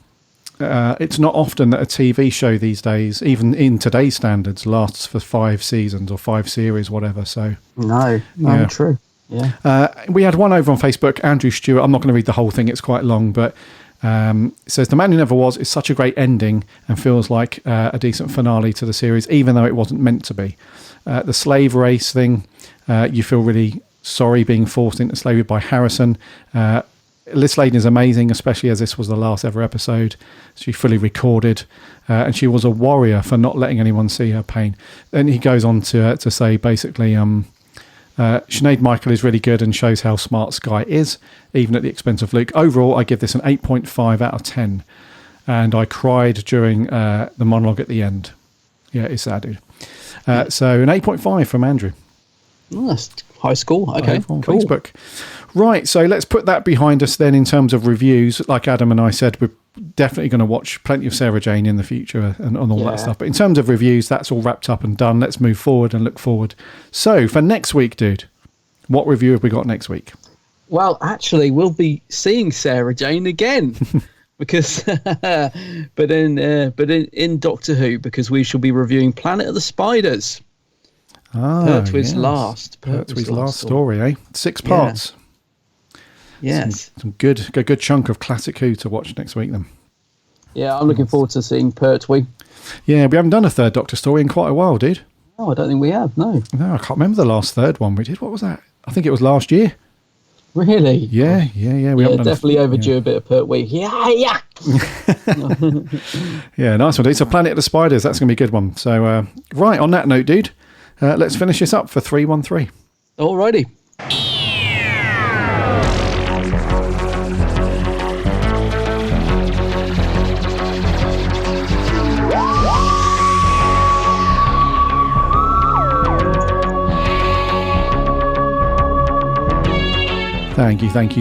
It's not often that a TV show these days, even in today's standards, lasts for 5 seasons or 5 series, whatever. So no, true. Yeah. We had one over on Facebook, Andrew Stewart. I'm not going to read the whole thing; it's quite long, but it says The Man Who Never Was is such a great ending and feels like a decent finale to the series, even though it wasn't meant to be. The slave race thing, you feel really sorry being forced into slavery by Harrison. Liz Sladen is amazing, especially as this was the last ever episode. She fully recorded, and she was a warrior for not letting anyone see her pain. And he goes on to say, basically, Sinead Michael is really good and shows how smart Sky is, even at the expense of Luke. Overall, I give this an 8.5 out of 10. And I cried during the monologue at the end. Yeah, it's sad, dude. So an 8.5 from Andrew. Nice. High school. Okay, cool. Facebook. Right, so let's put that behind us then in terms of reviews. Like Adam and I said, we're definitely going to watch plenty of Sarah Jane in the future and all that stuff. But in terms of reviews, that's all wrapped up and done. Let's move forward and look forward. So for next week, dude, what review have we got next week? Well, actually, we'll be seeing Sarah Jane again. Because, but in Doctor Who, because we shall be reviewing Planet of the Spiders. Pertwee's last story, eh? 6 parts. Yes, some good chunk of classic Who to watch next week then. Yeah, I'm looking forward to seeing Pertwee. Yeah, we haven't done a third Doctor story in quite a while, dude. No, I don't think we have. No, I can't remember the last third one we did. What was that? I think it was last year. Really? Yeah. We definitely overdue a bit of Pertwee. Yeah. Yeah, nice one, dude. So Planet of the Spiders, that's going to be a good one. So, right, on that note, dude, let's finish this up for 313. Alrighty.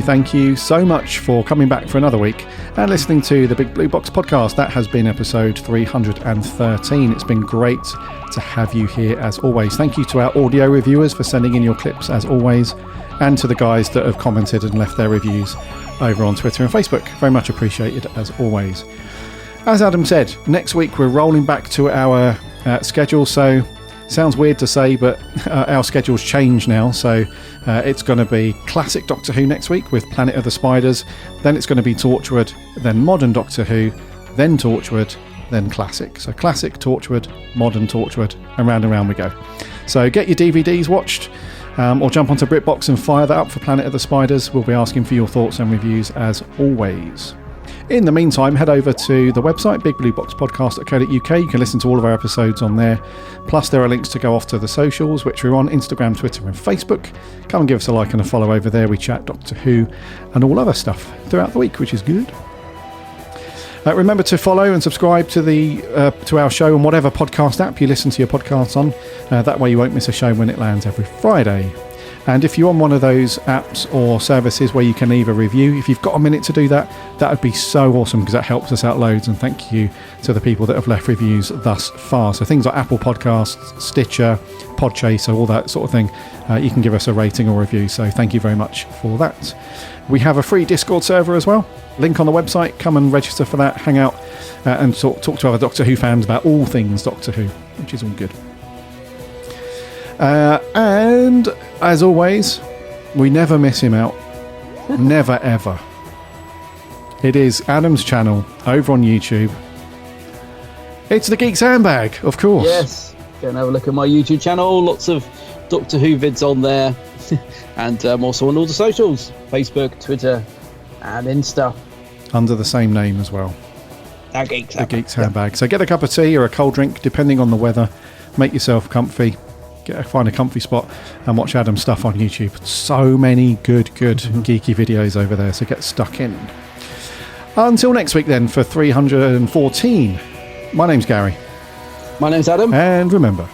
Thank you so much for coming back for another week and listening to the Big Blue Box podcast. That has been episode 313. It's been great to have you here as always. Thank you to our audio reviewers for sending in your clips as always, and to the guys that have commented and left their reviews over on Twitter and Facebook. Very much appreciated as always. As Adam said, next week we're rolling back to our schedule, so sounds weird to say, but our schedule's changed now, so it's going to be classic Doctor Who next week with Planet of the Spiders, then it's going to be Torchwood, then modern Doctor Who, then Torchwood, then classic. So classic, Torchwood, modern Torchwood, and round we go. So get your DVDs watched, or jump onto BritBox and fire that up for Planet of the Spiders. We'll be asking for your thoughts and reviews as always. In the meantime, head over to the website, bigblueboxpodcast.co.uk. You can listen to all of our episodes on there. Plus, there are links to go off to the socials, which are on Instagram, Twitter and Facebook. Come and give us a like and a follow over there. We chat Doctor Who and all other stuff throughout the week, which is good. Remember to follow and subscribe to our show on whatever podcast app you listen to your podcasts on. That way you won't miss a show when it lands every Friday. And if you're on one of those apps or services where you can leave a review, if you've got a minute to do that, that would be so awesome because that helps us out loads. And thank you to the people that have left reviews thus far. So things like Apple Podcasts, Stitcher, Podchaser, all that sort of thing, you can give us a rating or review. So thank you very much for that. We have a free Discord server as well. Link on the website. Come and register for that. Hang out and talk to other Doctor Who fans about all things Doctor Who, which is all good. And as always, we never miss him out. Never ever. It is Adam's channel over on YouTube. It's the Geek's Handbag, of course. Yes, go and have a look at my YouTube channel. Lots of Doctor Who vids on there. And also on all the socials, Facebook, Twitter and Insta. Under the same name as well. The Geek's Handbag. So get a cup of tea or a cold drink, depending on the weather. Make yourself comfy. Find a comfy spot and watch Adam's stuff on YouTube. So many good geeky videos over there, so get stuck in. Until next week then for 314. My name's Gary. My name's Adam. And remember,